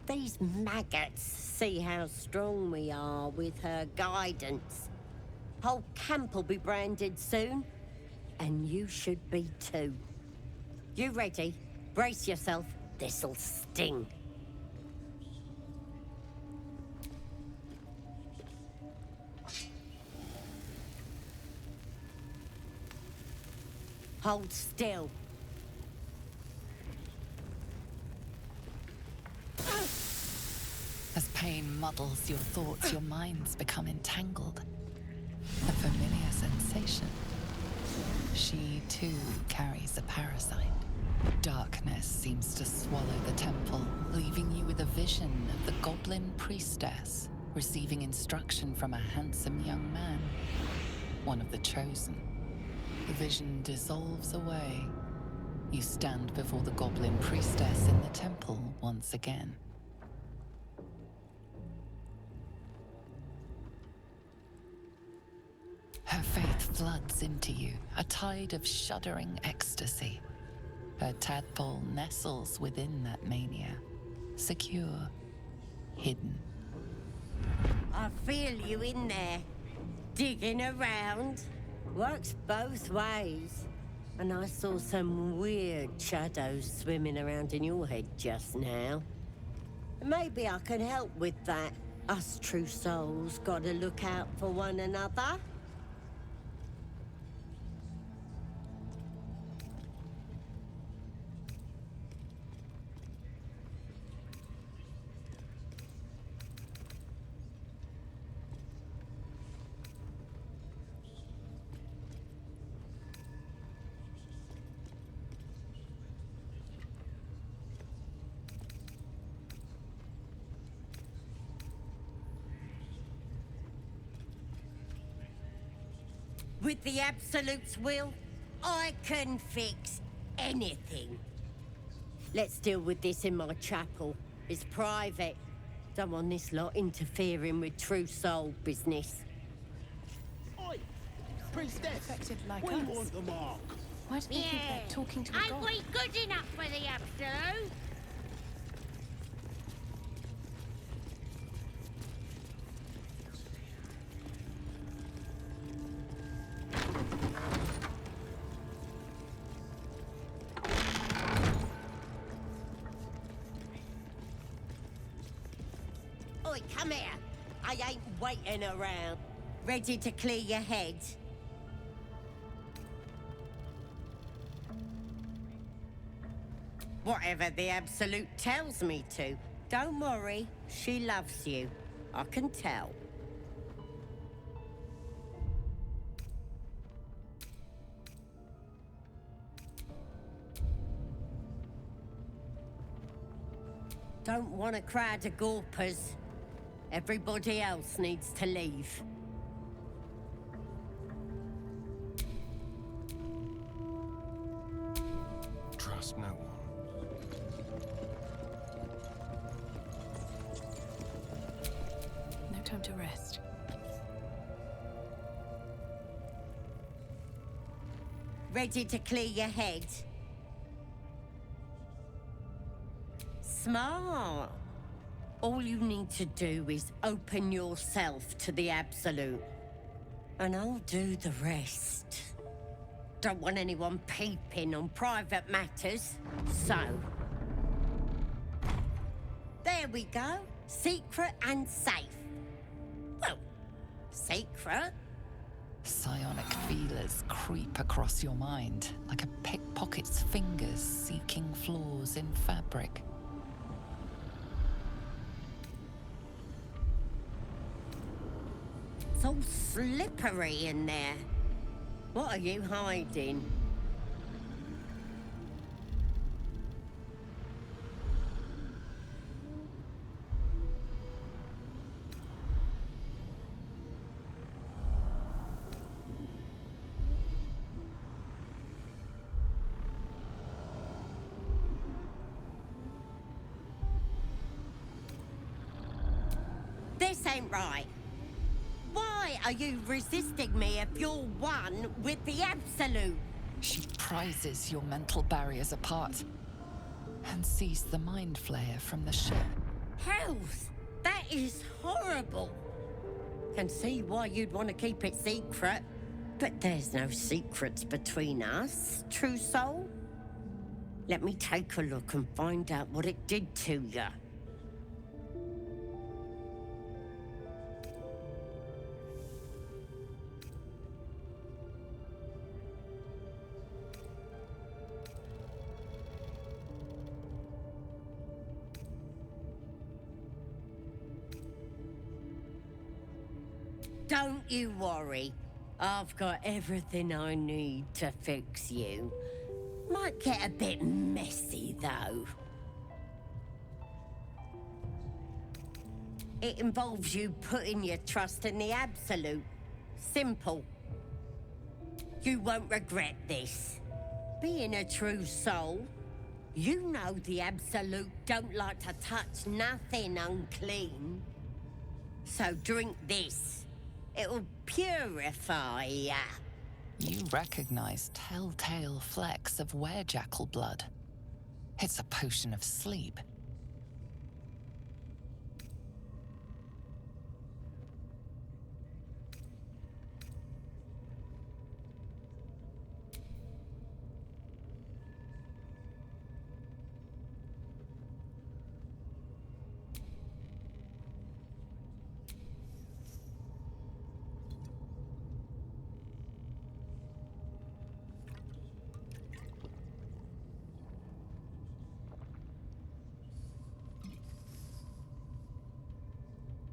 These maggots see how strong we are with her guidance. Whole camp will be branded soon, and you should be too. You ready? Brace yourself. This'll sting. Hold still. As pain muddles your thoughts, your minds become entangled. A familiar sensation. She too carries a parasite. Darkness seems to swallow the temple, leaving you with a vision of the Goblin priestess receiving instruction from a handsome young man, one of the chosen. The vision dissolves away. You stand before the Goblin priestess in the temple once again. Her faith floods into you, a tide of shuddering ecstasy. Her tadpole nestles within that mania, secure, hidden. I feel you in there, digging around. Works both ways. And I saw some weird shadows swimming around in your head just now. Maybe I can help with that. Us true souls gotta look out for one another. With the Absolute's will, I can fix anything. Let's deal with this in my chapel. It's private. Don't want this lot interfering with true soul business. Oi! Priestess! Affected like we us. want the mark. Why do they think they're talking to a god? Ain't we good enough for the Absolute? Oi, come here. I ain't waiting around. Ready to clear your head? Whatever the Absolute tells me to. Don't worry, she loves you. I can tell. Don't want a crowd of gawpers. Everybody else needs to leave. Trust no one. No time to rest. Ready to clear your head? Smart. All you need to do is open yourself to the Absolute. And I'll do the rest. Don't want anyone peeping on private matters, so... There we go. Secret and safe. Well, secret. Psionic feelers creep across your mind, like a pickpocket's fingers seeking flaws in fabric. It's all slippery in there. What are you hiding? This ain't right. Why are you resisting me if you're one with the Absolute? She prizes your mental barriers apart and sees the mind flare from the ship. Hells, that is horrible. Can see why you'd want to keep it secret. But there's no secrets between us, true soul. Let me take a look and find out what it did to you. Don't you worry. I've got everything I need to fix you. Might get a bit messy, though. It involves you putting your trust in the Absolute. Simple. You won't regret this. Being a true soul, you know the Absolute don't like to touch nothing unclean. So drink this. It'll purify ya. You recognize telltale flecks of werejackal blood. It's a potion of sleep.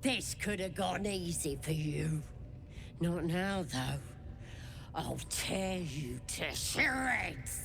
This could have gone easy for you. Not now, though. I'll tear you to shreds.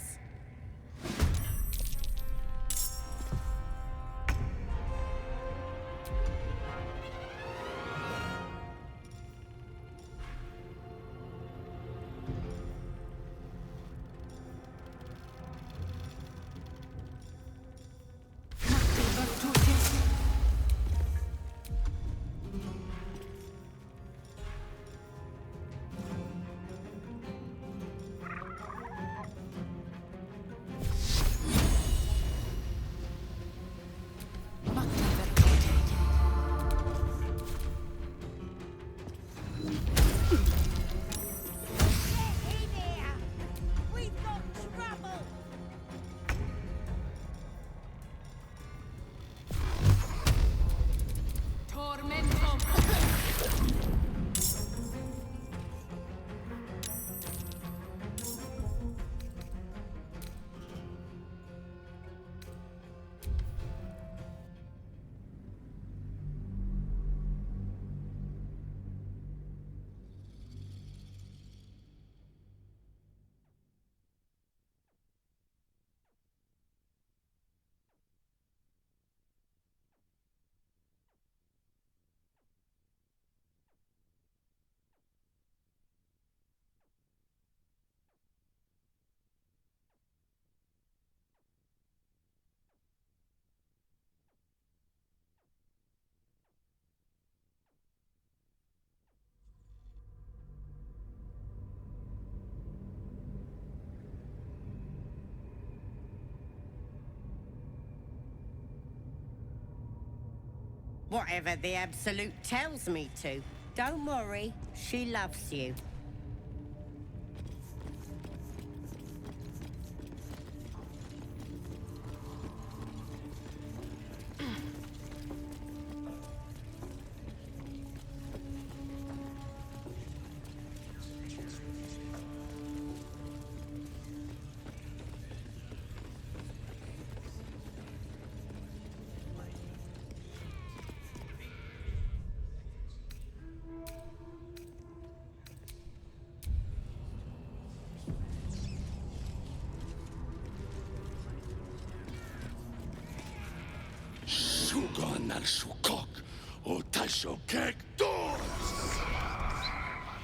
Whatever the Absolute tells me to. Don't worry, she loves you.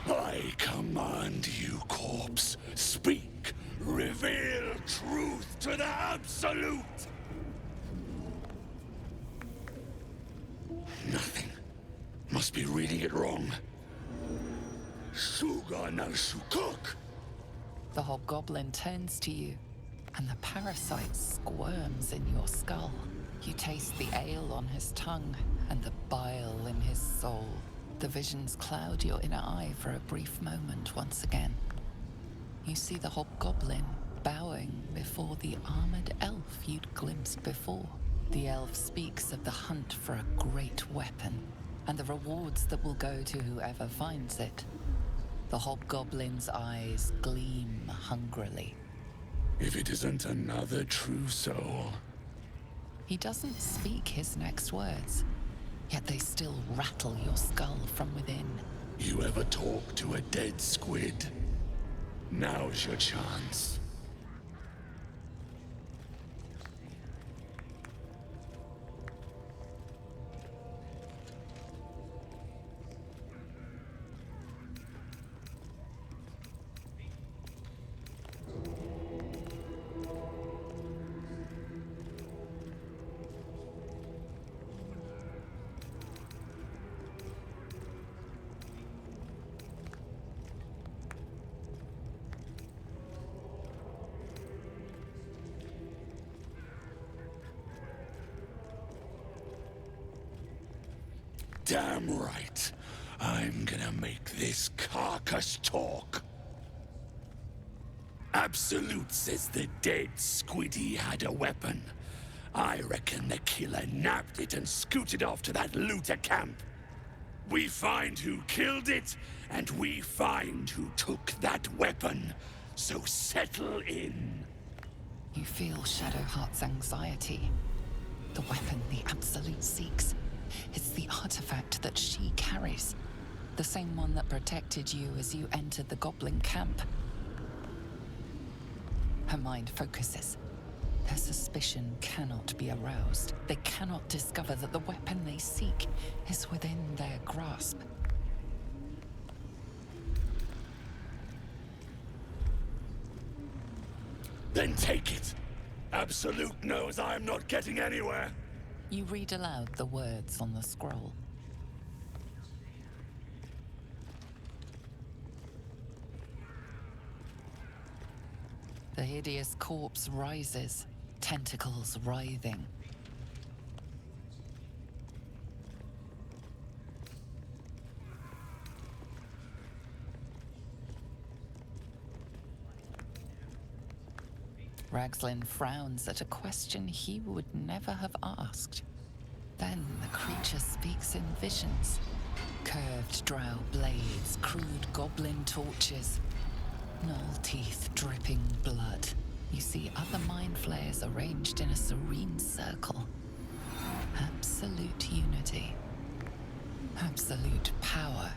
I command you, corpse. Speak. Reveal truth to the Absolute. Nothing. Must be reading it wrong. The hobgoblin turns to you, and the parasite squirms in your skull. You taste the ale on his tongue and the bile in his soul. The visions cloud your inner eye for a brief moment once again. You see the hobgoblin bowing before the armored elf you'd glimpsed before. The elf speaks of the hunt for a great weapon and the rewards that will go to whoever finds it. The hobgoblin's eyes gleam hungrily. If it isn't another true soul. He doesn't speak his next words, yet they still rattle your skull from within. You ever talk to a dead squid? Now's your chance. Damn right. I'm gonna make this carcass talk. Absolute says the dead squiddy had a weapon. I reckon the killer nabbed it and scooted off to that looter camp. We find who killed it, and we find who took that weapon. So settle in. You feel Shadowheart's anxiety. The weapon the Absolute seeks. It's the artifact that she carries. The same one that protected you as you entered the Goblin camp. Her mind focuses. Their suspicion cannot be aroused. They cannot discover that the weapon they seek is within their grasp. Then take it. Absolute knows I am not getting anywhere. You read aloud the words on the scroll. The hideous corpse rises, tentacles writhing. Ragslin frowns at a question he would never have asked. Then the creature speaks in visions. Curved drow blades, crude goblin torches, gnoll teeth dripping blood. You see other mind flayers arranged in a serene circle. Absolute unity. Absolute power.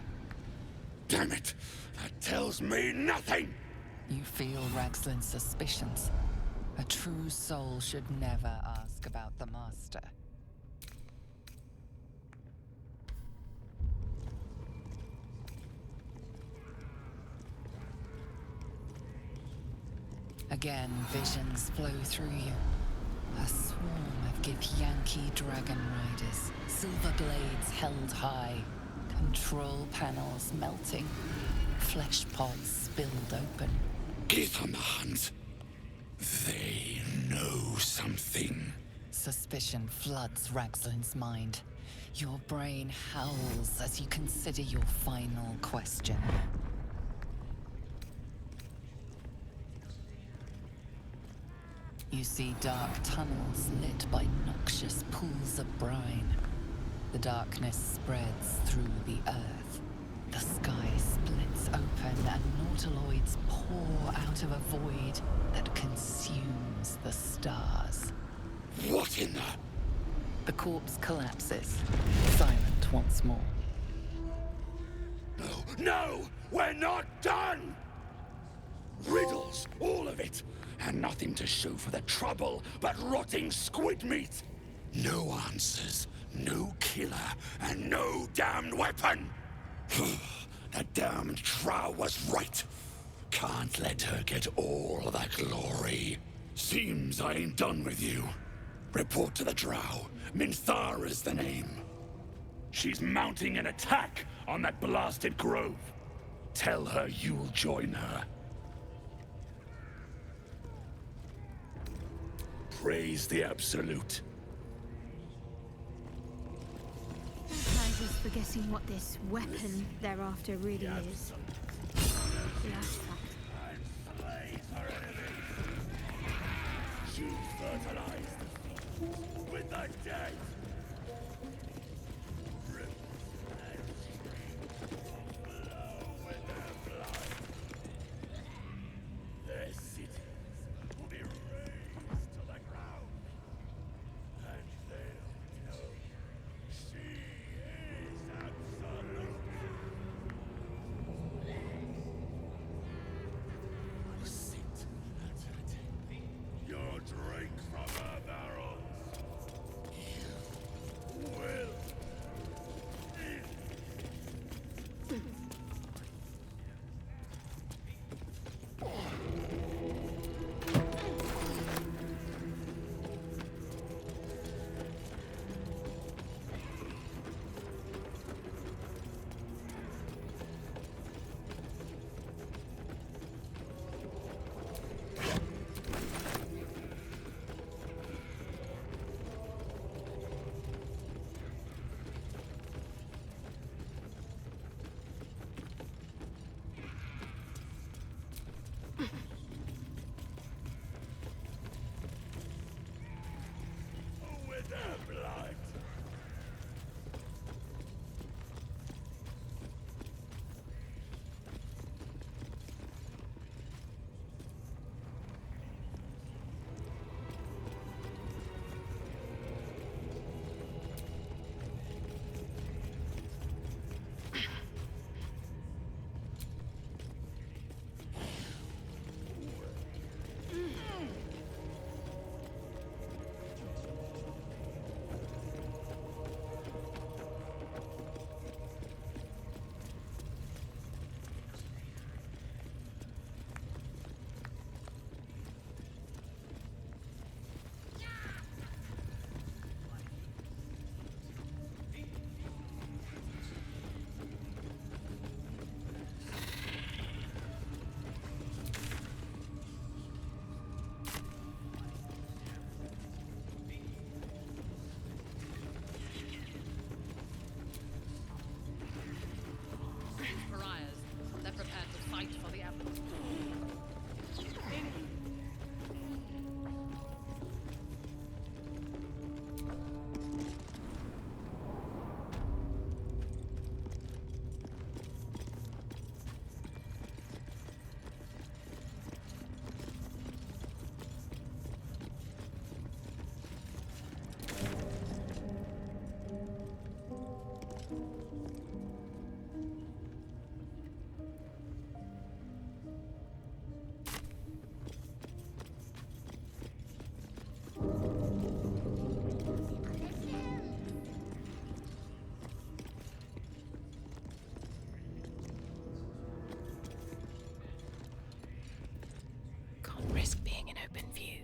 Damn it! That tells me nothing! You feel Ragslin's suspicions. A true soul should never ask about the Master. Again, visions flow through you. A swarm of Githyanki dragon riders, silver blades held high, control panels melting, flesh pods spilled open. Gith on the hunt. They know something. Suspicion floods Ragslin's mind. Your brain howls as you consider your final question. You see dark tunnels lit by noxious pools of brine. The darkness spreads through the earth. The sky splits open and nautiloids pour out of a void that consumes the stars. What in the... The corpse collapses, silent once more. No, no! We're not done! Riddles, all of it, and nothing to show for the trouble but rotting squid meat. No answers, no killer, and no damned weapon! That damned Drow was right. Can't let her get all the glory. Seems I ain't done with you. Report to the Drow. Minthara's the name. She's mounting an attack on that blasted grove. Tell her you'll join her. Praise the Absolute. Prizes for guessing what this weapon thereafter really is. The artifact. She's fertilized with the dead. They're prepared to fight for the apple. Risk being in open view.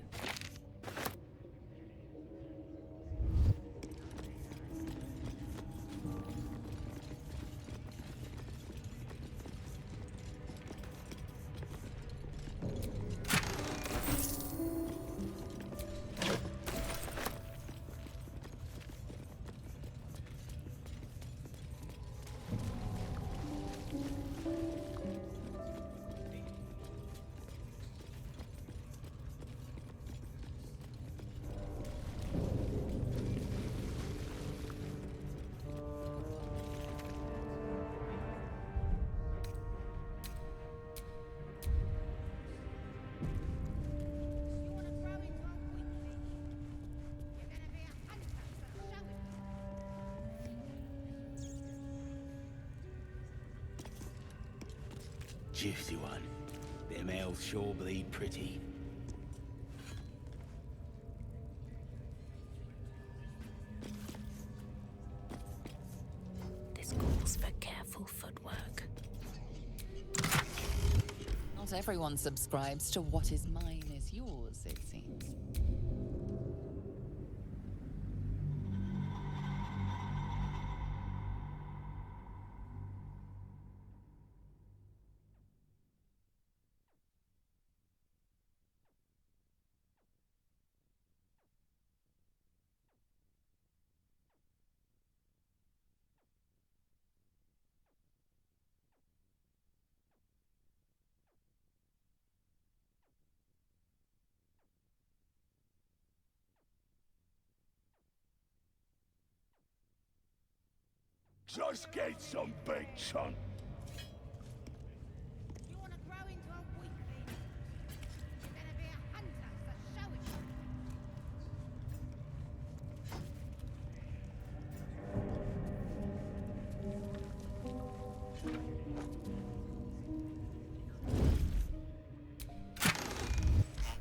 Juicy one. Them elves sure bleed pretty. This calls for careful footwork. Not everyone subscribes to what is mine is yours, it seems. Just get some big chunk. You want to grow into a weakling? You're going to be a hunter, so show it.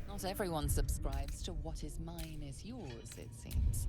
Not everyone subscribes to what is mine is yours, it seems.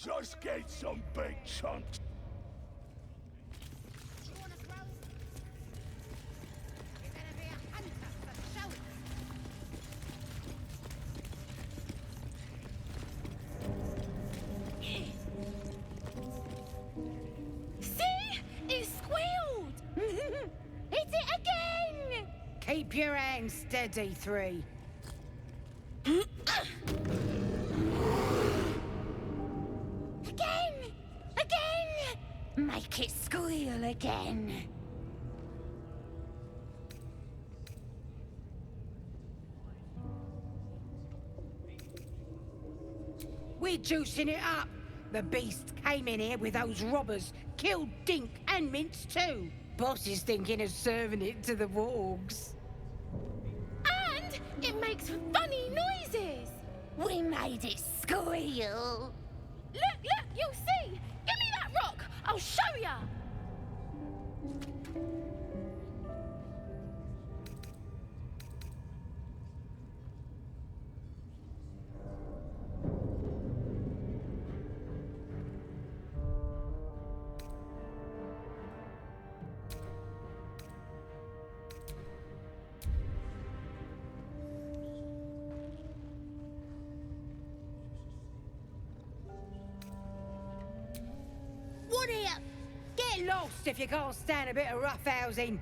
Just get some big chunks. You want to grow? You're going to be a hunter, so show it. See? It squealed! Hit it again! Keep your hands steady, 3. Again! Again! Make it squeal again. We're juicing it up. The beast came in here with those robbers, killed Dink and Mince too. Boss is thinking of serving it to the wargs. And it makes funny noises. We made it squeal. Look, you'll see. Give me that rock. I'll show ya. What here? Get lost if you can't stand a bit of roughhousing.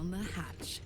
down the hatch.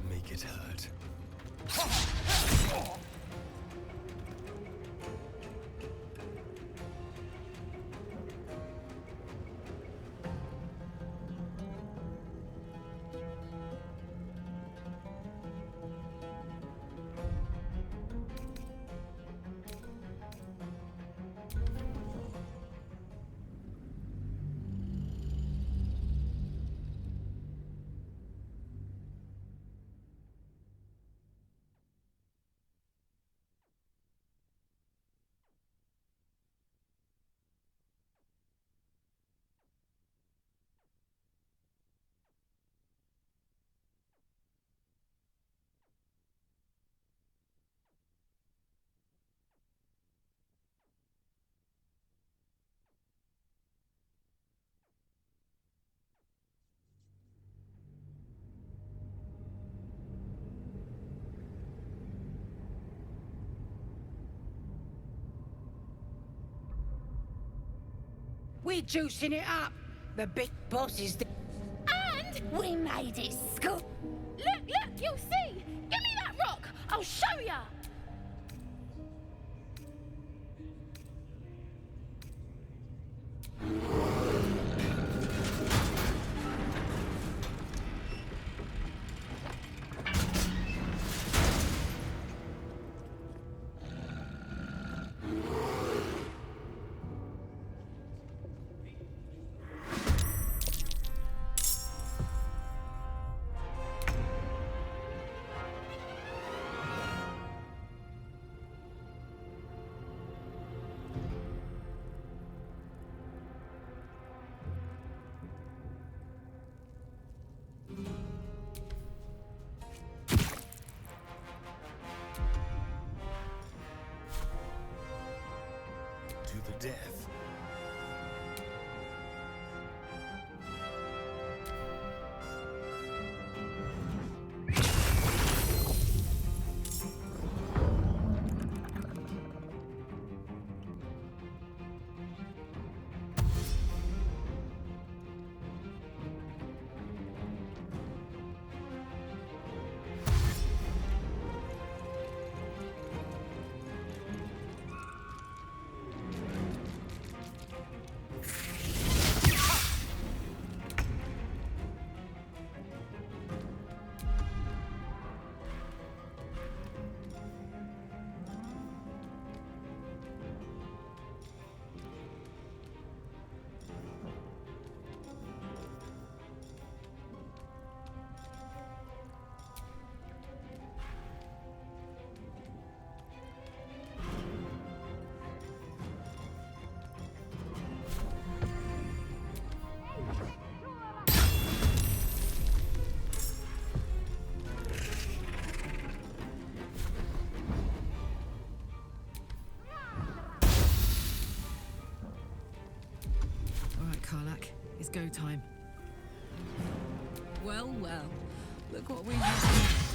Make it hurt. We're juicing it up. The big boss is the... And we made it school. Look, you'll see. Give me that rock. I'll show ya. To the death. Karlak, it's go time. Well, look what we have here.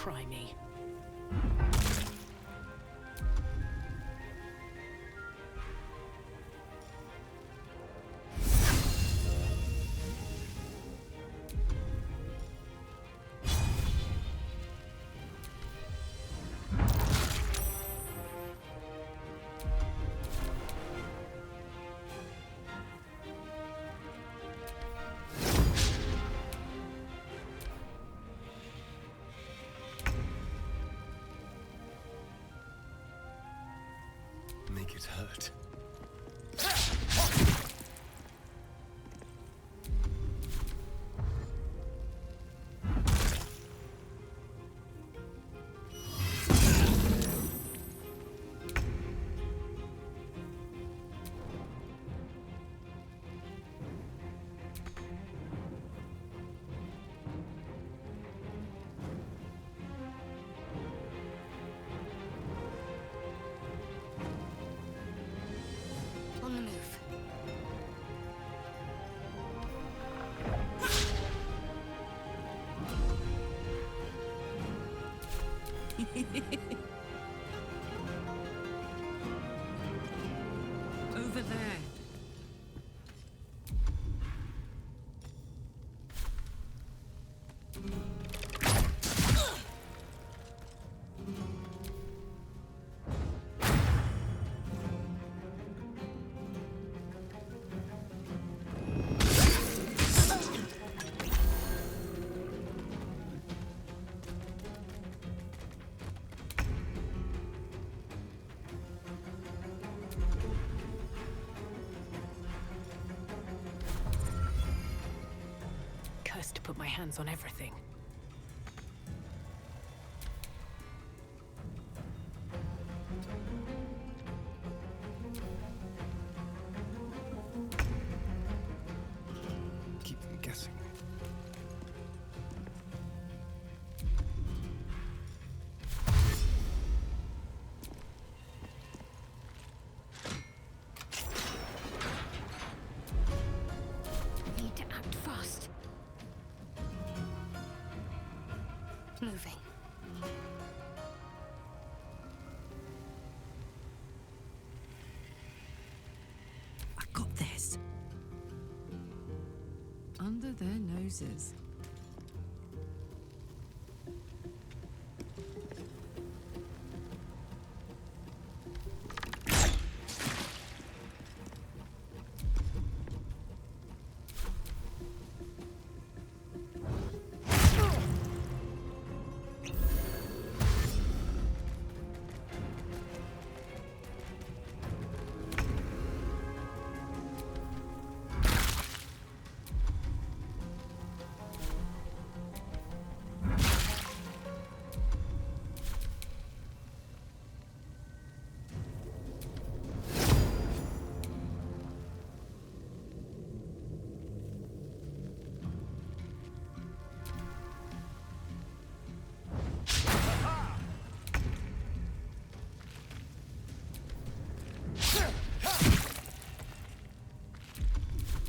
try me. Make it hurt. On the move. Over there. Cursed to put my hands on everything. Keep them guessing. Need to act fast. Moving. I got this. Under their noses.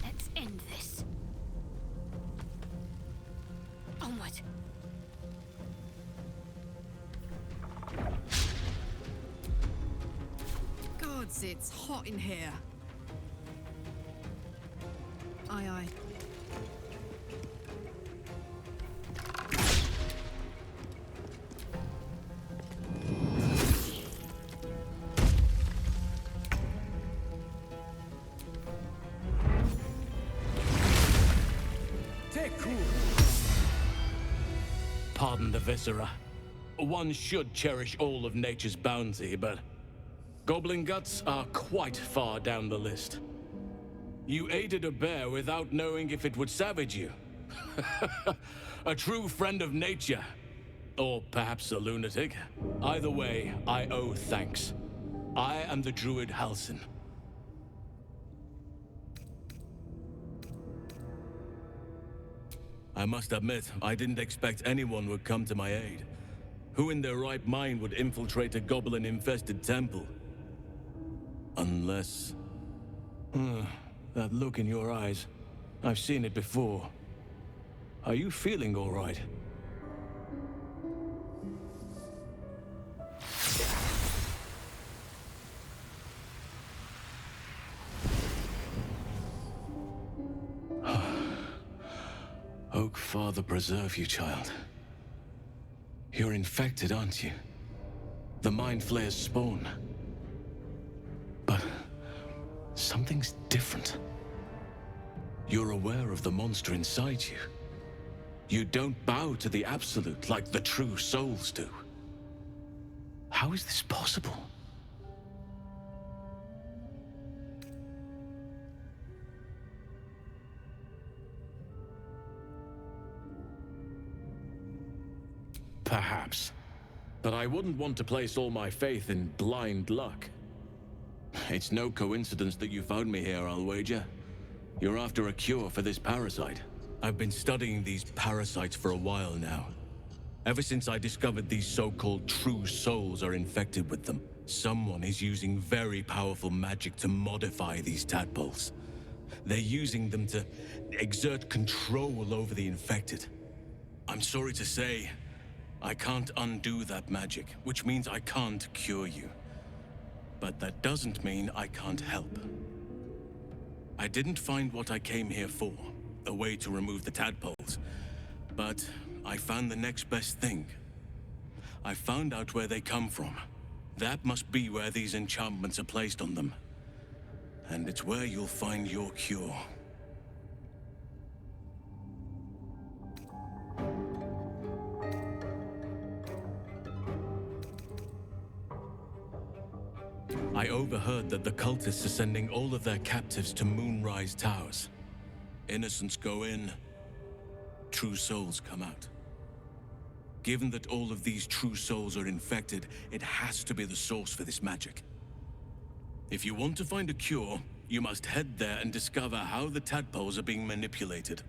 Let's end this. Onward. Gods, it's hot in here. Aye, aye. Take cool. Pardon the viscera. One should cherish all of nature's bounty, but goblin guts are quite far down the list. You aided a bear without knowing if it would savage you. A true friend of nature. Or perhaps a lunatic. Either way, I owe thanks. I am the druid Halsin. I must admit, I didn't expect anyone would come to my aid. Who in their right mind would infiltrate a goblin-infested temple? Unless... that look in your eyes. I've seen it before. Are you feeling all right? Oak Father preserve you, child. You're infected, aren't you? The Mind Flayer's spawn. But something's different. You're aware of the monster inside you. You don't bow to the Absolute like the true souls do. How is this possible? Perhaps. But I wouldn't want to place all my faith in blind luck. It's no coincidence that you found me here, I'll wager. You're after a cure for this parasite. I've been studying these parasites for a while now. Ever since I discovered these so-called true souls are infected with them, someone is using very powerful magic to modify these tadpoles. They're using them to exert control over the infected. I'm sorry to say, I can't undo that magic, which means I can't cure you. But that doesn't mean I can't help. I didn't find what I came here for, a way to remove the tadpoles, but I found the next best thing. I found out where they come from. That must be where these enchantments are placed on them. And it's where you'll find your cure. I overheard that the cultists are sending all of their captives to Moonrise Towers. Innocents go in, true souls come out. Given that all of these true souls are infected, it has to be the source for this magic. If you want to find a cure, you must head there and discover how the tadpoles are being manipulated.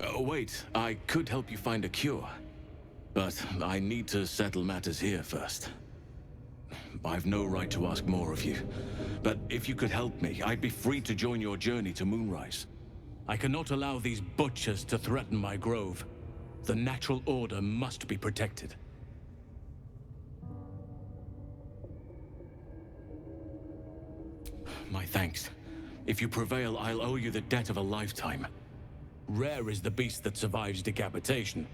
Oh, wait, I could help you find a cure. But I need to settle matters here first. I've no right to ask more of you. But if you could help me, I'd be free to join your journey to Moonrise. I cannot allow these butchers to threaten my grove. The natural order must be protected. My thanks. If you prevail, I'll owe you the debt of a lifetime. Rare is the beast that survives decapitation.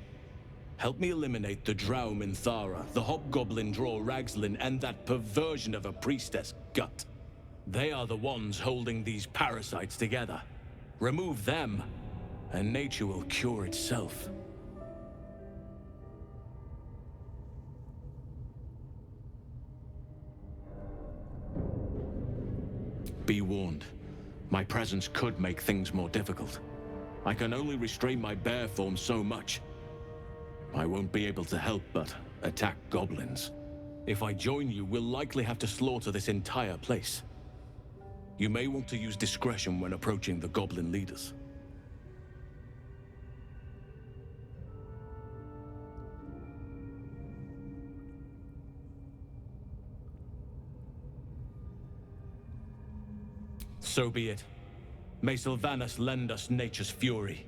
Help me eliminate the Drow Minthara, the Hobgoblin Draw Ragslin, and that perversion of a priestess Gut. They are the ones holding these parasites together. Remove them, and nature will cure itself. Be warned. My presence could make things more difficult. I can only restrain my bear form so much. I won't be able to help but attack goblins. If I join you, we'll likely have to slaughter this entire place. You may want to use discretion when approaching the goblin leaders. So be it. May Sylvanas lend us nature's fury.